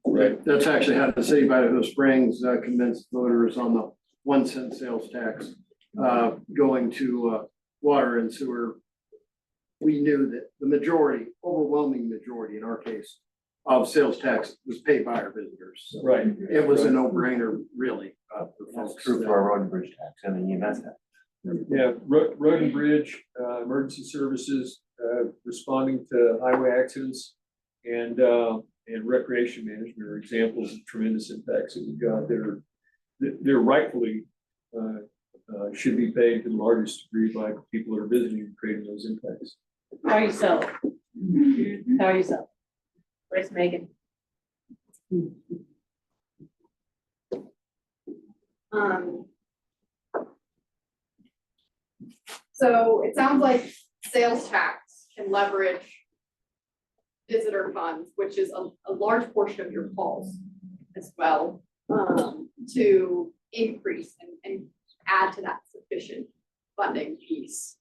Right, that's actually how the city of Idaho Springs convinced voters on the 1 cent sales tax going to water and sewer. We knew that the overwhelming majority in our case, of sales tax was paid by our visitors. So right. It was a no-brainer, really. That's true for our road and bridge tax and the EMS tax. Yeah, road and bridge, emergency services, responding to highway accidents, and recreation management are examples of tremendous impacts that we've got. They're rightfully should be paid to the largest degree by people that are visiting and creating those impacts. How you sell it? How you sell it? Where's Megan? So it sounds like sales tax can leverage visitor funds, which is a large portion of your calls as well, to increase and add to that sufficient funding piece.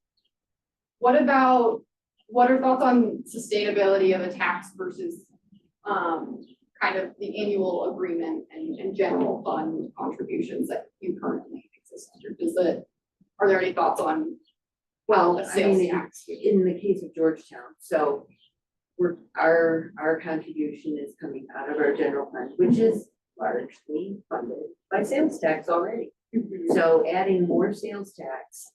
What are thoughts on sustainability of a tax versus kind of the annual agreement and general fund contributions that you currently exist under? Are there any thoughts on Well, a sales tax? in the case of Georgetown, so our contribution is coming out of our general fund, which is largely funded by sales tax already. So adding more sales tax,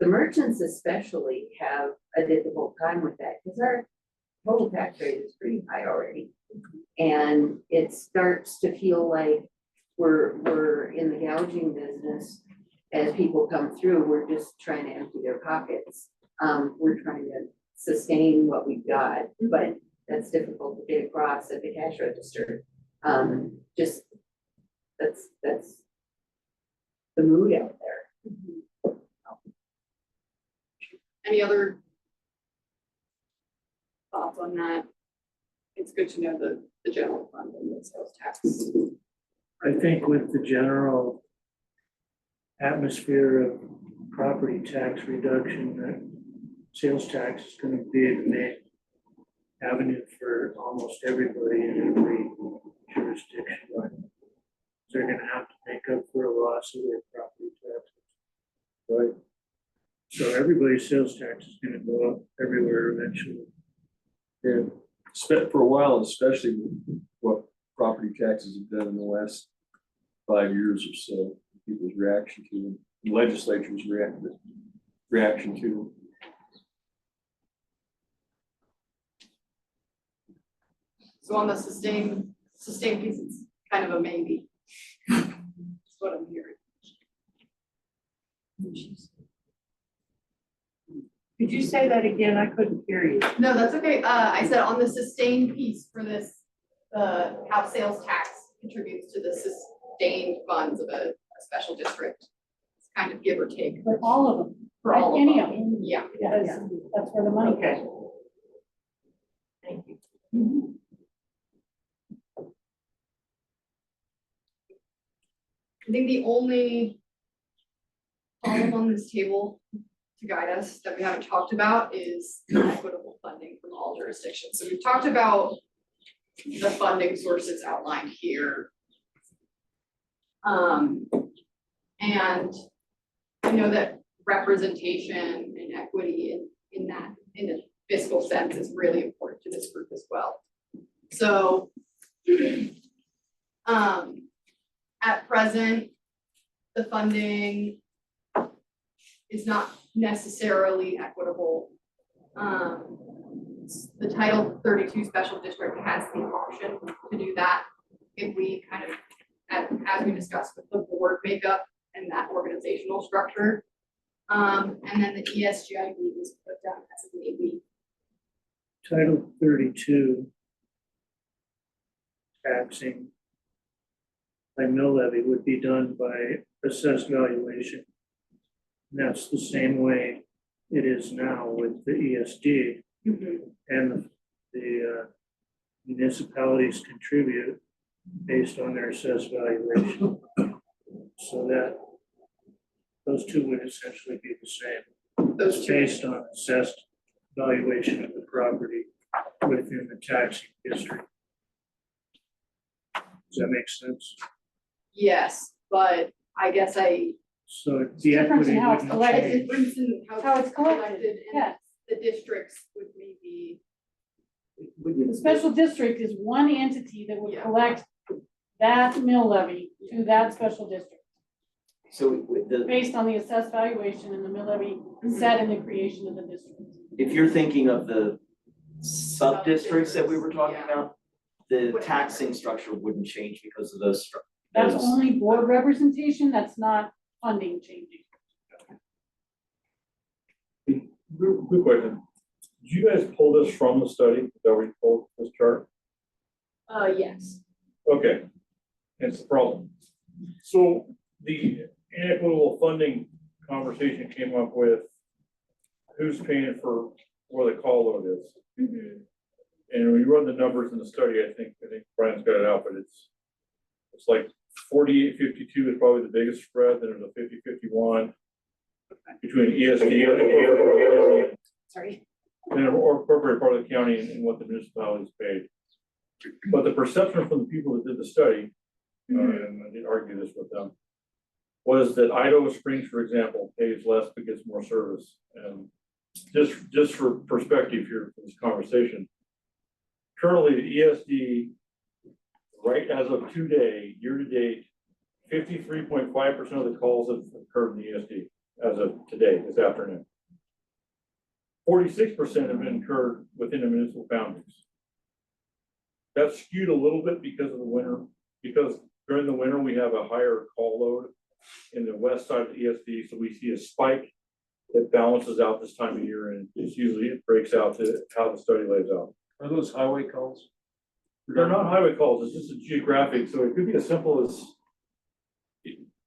the merchants especially have a difficult time with that because our total tax rate is pretty high already. And it starts to feel like we're in the gouging business. As people come through, we're just trying to empty their pockets. We're trying to sustain what we've got, but that's difficult to get across at the cash register. Just, that's the mood out there. Any other thoughts on that? It's good to know the general fund and the sales tax. I think with the general atmosphere of property tax reduction, that sales tax is gonna be the main avenue for almost everybody in every jurisdiction. They're gonna have to make up for a loss of their property taxes. Right. So everybody's sales tax is gonna go up everywhere eventually. Yeah, for a while, especially what property taxes have done in the last 5 years or so, people's reaction to them, the legislature's reaction to them. So on the sustained piece, it's kind of a maybe. That's what I'm hearing. Could you say that again? I couldn't hear you. No, that's okay. I said on the sustained piece for this, how sales tax contributes to the sustained funds of a special district. It's kind of give or take. For all of them. For all of Any them. of them. Yeah. Because that's where the money Okay. goes. Thank you. I think the only column on this table to guide us that we haven't talked about is equitable funding from all jurisdictions. So we've talked about the funding sources outlined here. And I know that representation and equity in a fiscal sense is really important to this group as well. So at present, the funding is not necessarily equitable. The Title 32 special district has the option to do that if we kind of, as we discussed with the board makeup and that organizational structure. And then the ESGIB was put down as a maybe. Title 32 taxing by mill levy would be done by assessed valuation. And that's the same way it is now with the ESD. And the municipalities contribute based on their assessed valuation. So that those two would essentially be the same. Those two. Based on assessed valuation of the property within the taxing district. Does that make sense? Yes, but I guess So the Difference in equity how it's wouldn't collected. change. difference in How it's collected, collected and yes. the districts would maybe. The special district is one entity that would Yeah. collect that mill levy to that special district, So with the, based on the assessed valuation and the mill levy set in the creation of the district. if you're thinking of the sub-districts that we were talking Yeah. about, the taxing structure wouldn't change because of those. That's those- only board representation, that's not funding changing. Quick question. Did you guys pull this from the study? That we pulled this chart? Yes. Okay, that's the problem. So the inequitable funding conversation came up with who's paying for where the call load is. And when you run the numbers in the study, I think Brian's got it out, but it's like 48-52 is probably the biggest spread, then there's a 50-51 between ESD and Sorry. or appropriate part of the county and what the municipalities paid. But the perception from the people that did the study, and I did argue this with them, was that Idaho Springs, for example, pays less but gets more service. And just for perspective here for this conversation, currently the ESD, right as of today, year to date, 53.5% of the calls have occurred in the ESD as of today, this afternoon. 46% have been incurred within the municipal boundaries. That's skewed a little bit because of the winter, because during the winter, we have a higher call load in the west side of the ESD, so we see a spike that balances out this time of year, and it's usually, it breaks out to how the study lays out. Are those highway calls? They're not highway calls, it's just a geographic, so it could be as simple as,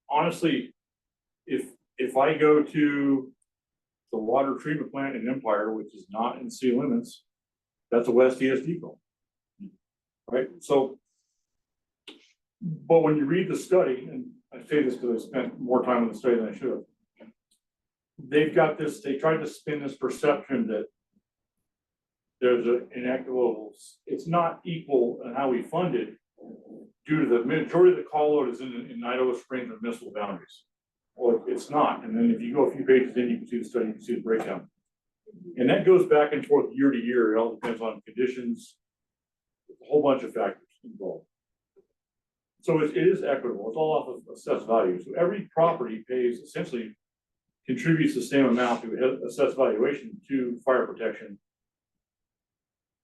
honestly, if I go to the water treatment plant in Empire, which is not in city limits, that's a West ESD call. Right, so, but when you read the study, and I say this because I spent more time on the study than I should have, they've got this, they tried to spin this perception that there's an inequitable, it's not equal in how we fund it due to the majority of the call load is in Idaho Springs and municipal boundaries. Well, it's not. And then if you go a few pages in, you can see the study, you can see the breakdown. And that goes back and forth year to year. It all depends on conditions, a whole bunch of factors involved. So it is equitable. It's all off of assessed value. So every property pays, essentially contributes the same amount to assessed valuation to fire protection,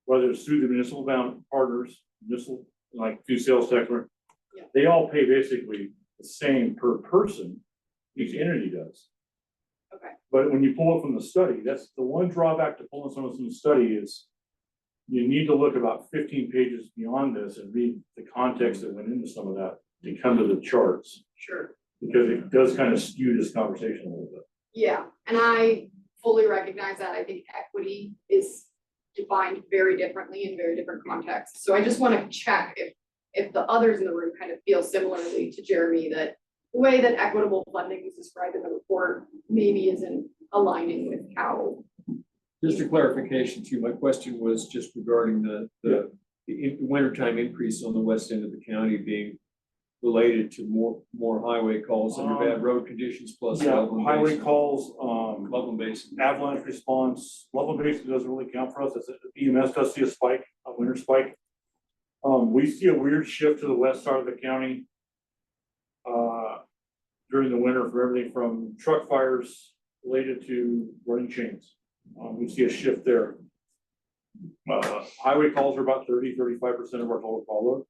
whether it's through the municipal bound partners, municipal, like through sales tax, they all pay basically the same per person, each entity does. Okay. But when you pull it from the study, that's the one drawback to pulling something from the study is you need to look about 15 pages beyond this and read the context that went into some of that to come to the charts. Sure. Because it does kind of skew this conversation a little bit. Yeah, and I fully recognize that. I think equity is defined very differently in very different contexts. So I just want to check if the others in the room kind of feel similarly to Jeremy, that the way that equitable funding is described in the report maybe isn't aligning with how. Just a clarification too, my question was just regarding the wintertime increase on the west end of the county being related to more highway calls under bad road conditions plus. Highway Basin. calls, Loveland Basin. avalanche response. Loveland Basin doesn't really count for us. EMS does see a spike, a winter spike. We see a weird shift to the west side of the county during the winter for everything from truck fires related to running chains. We see a shift there. Highway calls are about 30-35% of our total call load.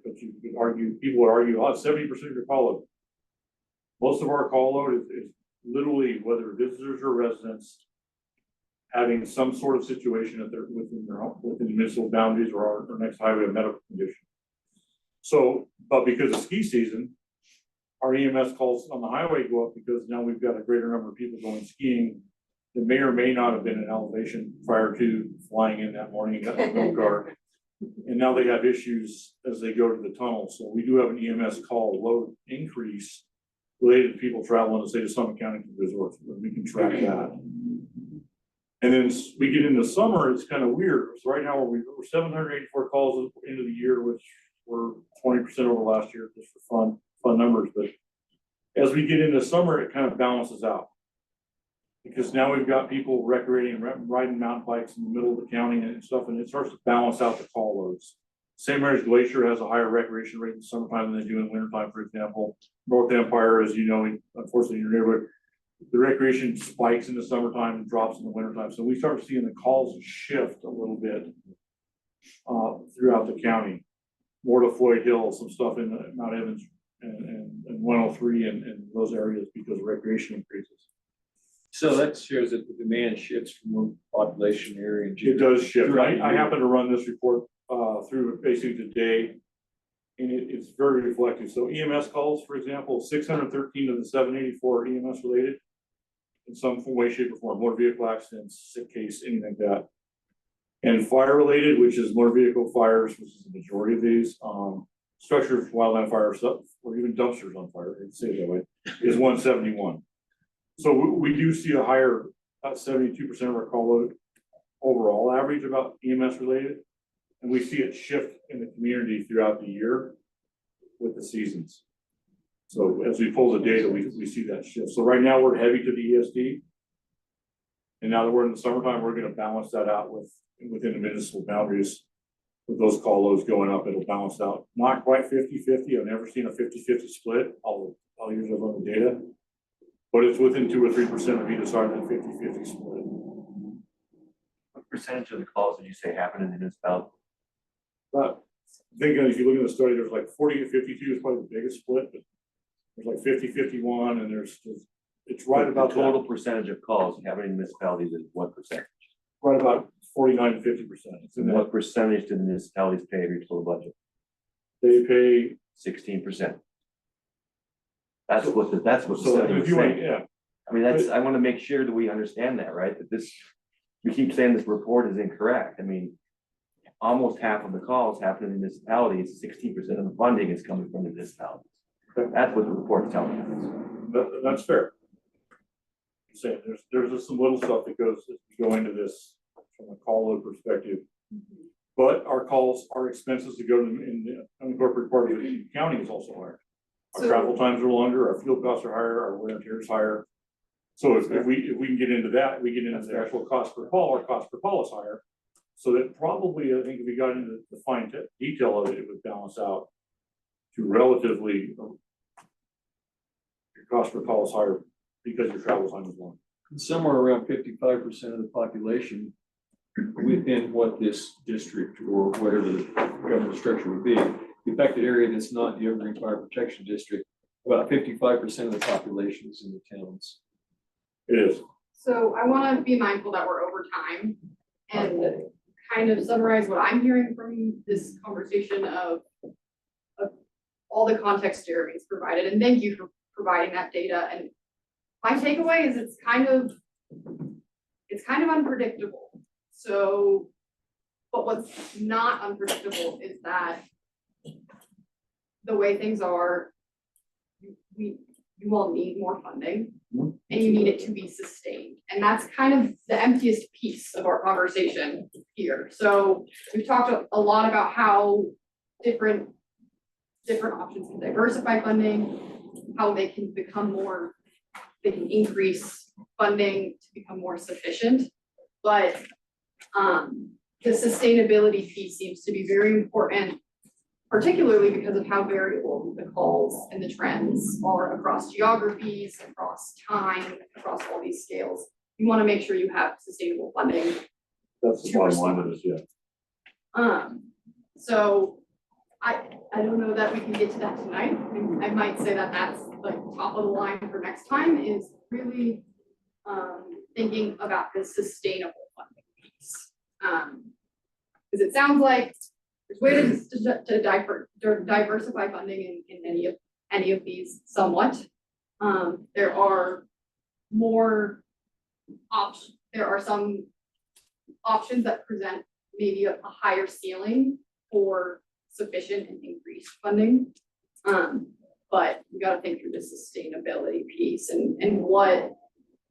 But you could argue, people would argue, 70% of your call load. Most of our call load is literally whether visitors or residents having some sort of situation that they're within municipal boundaries or our next highway of medical condition. So, but because of ski season, our EMS calls on the highway go up because now we've got a greater number of people going skiing that may or may not have been in elevation prior to flying in that morning, got in the car. And now they have issues as they go to the tunnel. So we do have an EMS call load increase related to people traveling to say to Summit County resorts, where we can track that. And then we get into summer, it's kind of weird. So right now we're 784 calls into the year, which we're 20% over last year, just for fun numbers. But as we get into summer, it kind of balances out. Because now we've got people recreating, riding mountain bikes in the middle of the county and stuff, and it starts to balance out the call loads. Same as Glacier has a higher recreation rate in summertime than they do in wintertime, for example. North Empire, as you know, unfortunately in your neighborhood, the recreation spikes in the summertime and drops in the wintertime. So we start seeing the calls shift a little bit throughout the county. More to Floyd Hill, some stuff in Mount Evans and 103 and those areas because recreation increases. So that shows that the demand shifts from one population area. It does shift. I happen to run this report through basically today, and it's very reflective. So EMS calls, for example, 613 of the 784 are EMS related in some way, shape, or form. Motor vehicle accidents, sick case, anything like that. And fire related, which is motor vehicle fires, which is the majority of these, structures, wildland fire stuff, or even dumpsters on fire, I'd say that way, is 171. So we do see a higher, about 72% of our call load overall average about EMS related. And we see it shift in the community throughout the year with the seasons. So as we pull the data, we see that shift. So right now we're heavy to the ESD. And now that we're in the summertime, we're going to balance that out within the municipal boundaries. With those call loads going up, it'll balance out. Not quite 50-50. I've never seen a 50-50 split. All years I've run the data. But it's within 2 or 3% of either side of that 50-50 split. What percentage of the calls did you say happen in the municipality? But I think if you look at the study, there's like 40 to 52 is probably the biggest split, but there's like 50-51, and it's right about the total percentage of calls you have in municipalities is what percentage? Right about 49 to 50%. It's in And that, what percentage do the municipalities pay of your total budget? they pay, 16%. That's what the so study if was you want, saying. yeah, I mean, I want to make sure that we understand that, right? That this, we keep saying this report is incorrect. I mean, almost half of the calls happen in municipalities, 16% of the funding is coming from the municipalities. That's what the report's telling us. that's fair. I'm saying, there's just some little stuff that goes into this from a call load perspective. But our calls, our expenses to go to in the unincorporated part of the county is also higher. Our So- travel times are longer, our fuel costs are higher, our wear and tear is higher. So if we can get into that, we get into the actual cost per call, our cost per call is higher. So that probably, I think if we got into the fine detail of it, it would balance out to relatively your cost per call is higher because your travel time is longer. Somewhere around 55% of the population within what this district or whatever the government structure would be, the affected area that's not the Evergreen Fire Protection District, about 55% of the population is in the towns. It is. So I want to be mindful that we're over time and kind of summarize what I'm hearing from this conversation of all the context Jeremy's provided, and thank you for providing that data. And my takeaway is it's kind of unpredictable. So, but what's not unpredictable is that the way things are, you all need more funding and you need it to be sustained. And that's kind of the emptiest piece of our conversation here. So we've talked a lot about how different options can diversify funding, how they can become more, they can increase funding to become more sufficient. But the sustainability piece seems to be very important, particularly because of how variable the calls and the trends are across geographies, across time, across all these scales. You want to make sure you have sustainable funding. That's the bottom line of this, yeah. So I don't know that we can get to that tonight. I might say that that's like top of the line for next time is really thinking about the sustainable funding piece. Because it sounds like there's ways to diversify funding in any of these somewhat. There are more options. There are some options that present maybe a higher ceiling for sufficient and increased funding. But we got to think through the sustainability piece and what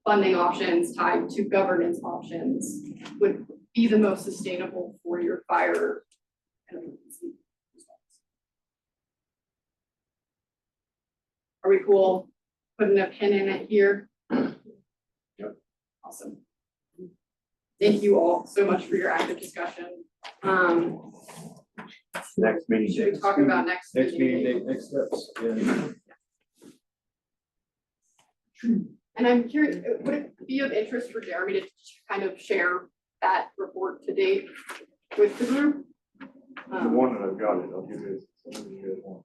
funding options tied to governance options would be the most sustainable for your fire and emergency response. Are we cool putting a pin in it here? Yep. Awesome. Thank you all so much for your active discussion. Next meeting Should date. we talk about next Meeting date, next steps. Yeah. And I'm curious, would it be of interest for Jeremy to kind of share that report to date with the group? The one that I've got it, I'll give you one.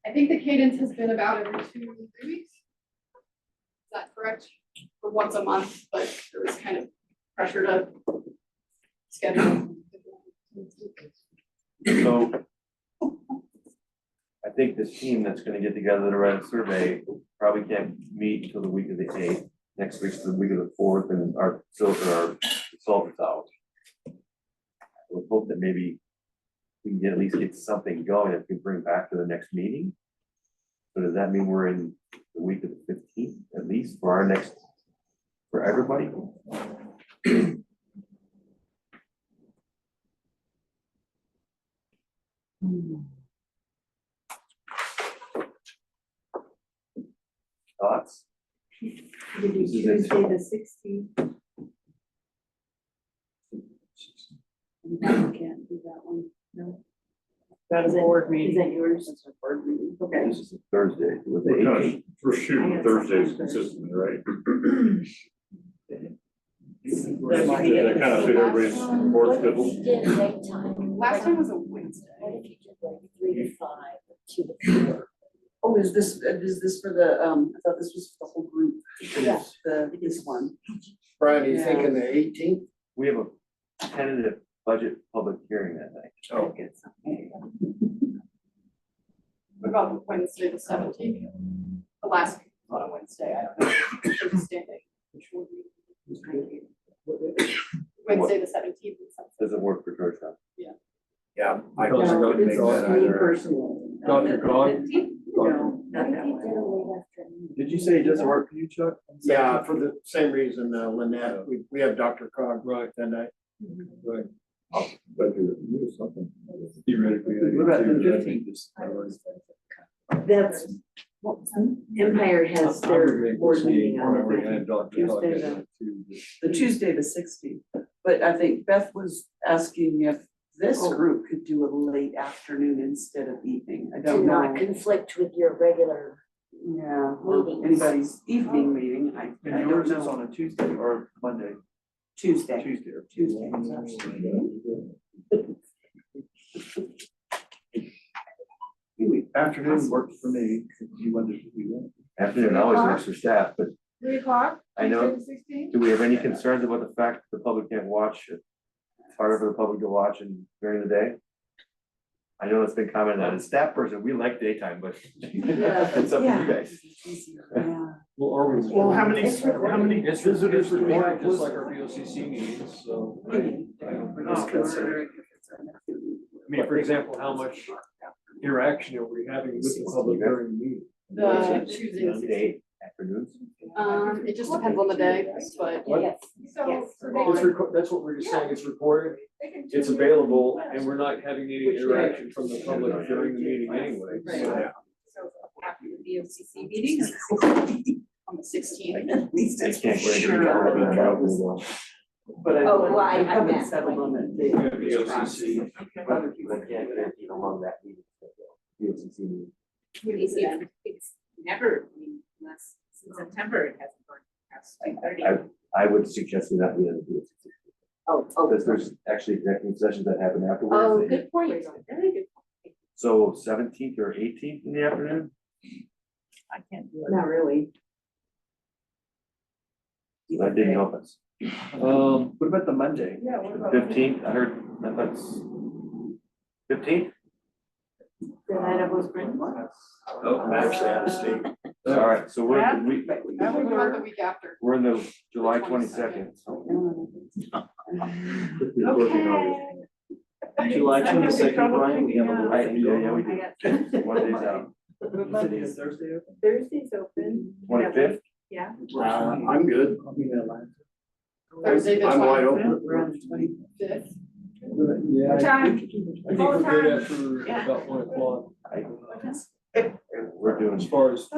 I think the cadence has been about every 2 to 3 weeks. Is that correct? Or once a month, but there was kind of pressure to schedule. So I think this team that's gonna get together to write a survey probably can't meet until the week of the 8th. Next week's the week of the 4th, and our consultants out. I would hope that maybe we can at least get something going that we can bring back to the next meeting. So does that mean we're in the week of the 15th at least for our next, for everybody? Thoughts? Maybe Tuesday the 16th. No, we can't do that one, no. That's a board meeting. Is that yours? That's a board meeting. Okay. This is a Thursday, with the We're kind 18th. of, we're shooting Thursdays consistently, right? That kind of fit everybody's board schedule. Last time was a Wednesday. What if you did like 3 to 5, or 2 to 4? Oh, is this for the, I thought this was for the whole group, Yeah. this one. Brian, you Yeah. thinking the 18th? We have a tentative budget public hearing that night. Oh. What about Wednesday, the 17th? The last, on Wednesday, I don't know. Thursday, which will be- Wednesday, the 17th. Doesn't work for Georgetown. Yeah. Yeah. I don't think It's make that me either. personally. Dr. Cog? No, not that one. Did you say it doesn't work for you, Chuck? Yeah, for the same reason, Lynette, we have Dr. Cog Right. that night. Right. But you something. Theoretically. What about the 15th? That's, Empire has their board meeting on the 15th. The Tuesday, the 16th. But I think Beth was asking if this group could do a late afternoon instead of evening. I To don't not know. conflict with your regular. Yeah, or Meetings. anybody's evening meeting. I And don't yours is know. on a Tuesday or Monday? Tuesday. Tuesday. Afternoon works for me. You want to do Afternoon always works for staff, but 3 o'clock? I know, Tuesday the 16th? do we have any concerns about the fact that the public can't watch? It's harder for the public to watch during the day? I know it's been commented on, as a staff person, we like daytime, but it's up to you guys. Yeah. Well, are we? Well, how many It's visitors do we recorded have? just like our BOCC meetings, so. I mean, for example, how much interaction are we having with the public during the meeting? The Tuesday, the 16th. Day, afternoons? It just depends on the day, but. What? So, That's what we're just saying, it's recorded, it's available, and we're not having any interaction from the public during the meeting anyway. So- So after the BOCC meeting on the 16th. At least I can't bring Sure. But I, Oh, well, I haven't meant- settled on that date. BOCC. Other people can't guarantee how long that meeting is. BOCC meeting. It's never, I mean, unless since September, it hasn't gone past 2:30. I would suggest we not be in the BOCC. Because there's actually executive sessions that happen afterwards. Oh, good point, very good. So 17th or 18th in the afternoon? I can't do it. Not really. That didn't help us. What about the Monday? Yeah, what about? 15th, I heard that's 15th? The night of was Spring. Oh, I'm actually out of state. All right, so we're, That would work the week after. we're in the July 22nd. July 22nd, Brian, we have a little. Yeah, we do. 1 day's out. Thursday? Thursday's open. 25th? Yeah. I'm good. Thursday, the I'm wide 25th. open. We're on the 25th. Yeah, What time? I think we're good after about 1 o'clock, We're doing, as far as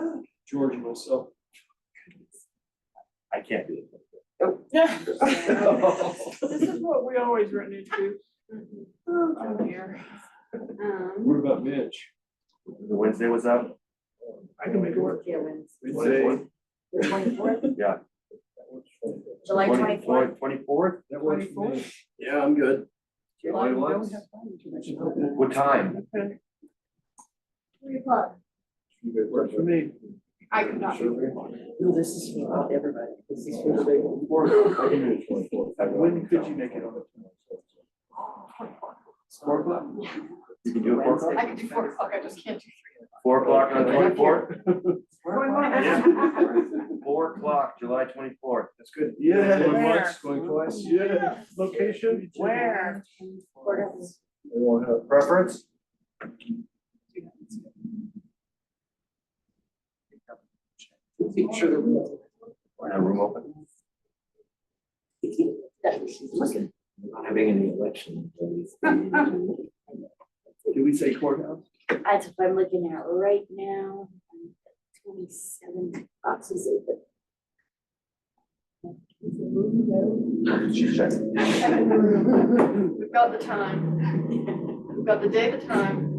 George and myself. I can't do it. This is what we always run into. Oh, dear. What about Mitch? The Wednesday was up? I can make it work. Yeah, Wednesday. Wednesday. The 24th, Yeah. July 24th. 24th? That works for me. Yeah, I'm good. July what? What time? 3 o'clock. Works for me. I could not do it. No, this is for everybody. This is for the big one. When could you make it on the? 4 o'clock? You can do it 4 o'clock? I could do 4 o'clock, I just can't do 3. 4 o'clock on the 24th? Going 4 o'clock, July 24th. That's good. Yeah. Going once, going twice. Yeah, location? Where? Preference? Sure the room. Room open? Not having any election. Do we say courthouse? That's what I'm looking at right now. 27 boxes open. She's checking. We've got the time. We've got the day, the time.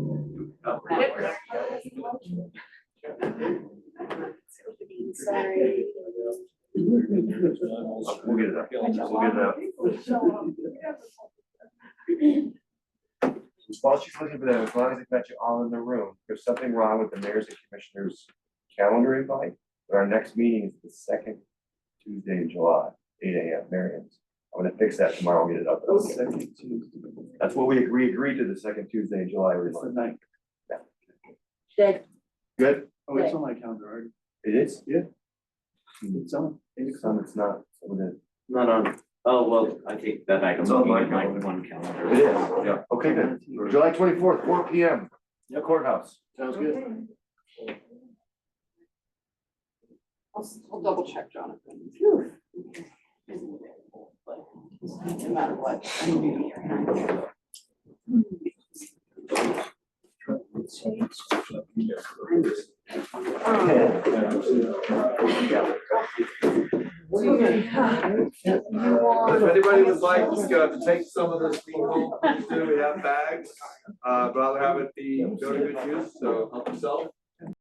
Sorry. We'll get it up. We'll get it up. As while she's looking for that, as long as it's got you all in the room, there's something wrong with the mayor's and commissioners' calendar invite. But our next meeting is the second Tuesday in July, 8 AM, Marion's. I'm gonna fix that tomorrow, and get it up. That's what we agreed to, the second Tuesday in July. That, Good? Oh, it's on my calendar already. It is? Yeah. It's on. It's not. Some of it. Not on, oh, well, I take that back. I'm It's on looking my at my one calendar. It is, yeah. Okay, good. July 24th, 4 PM, the courthouse. Sounds good. I'll double check Jonathan. No matter what. I'm gonna be here. If anybody would like to take some of this home, please do, we have bags. But I'll have it be very good use, so help yourself.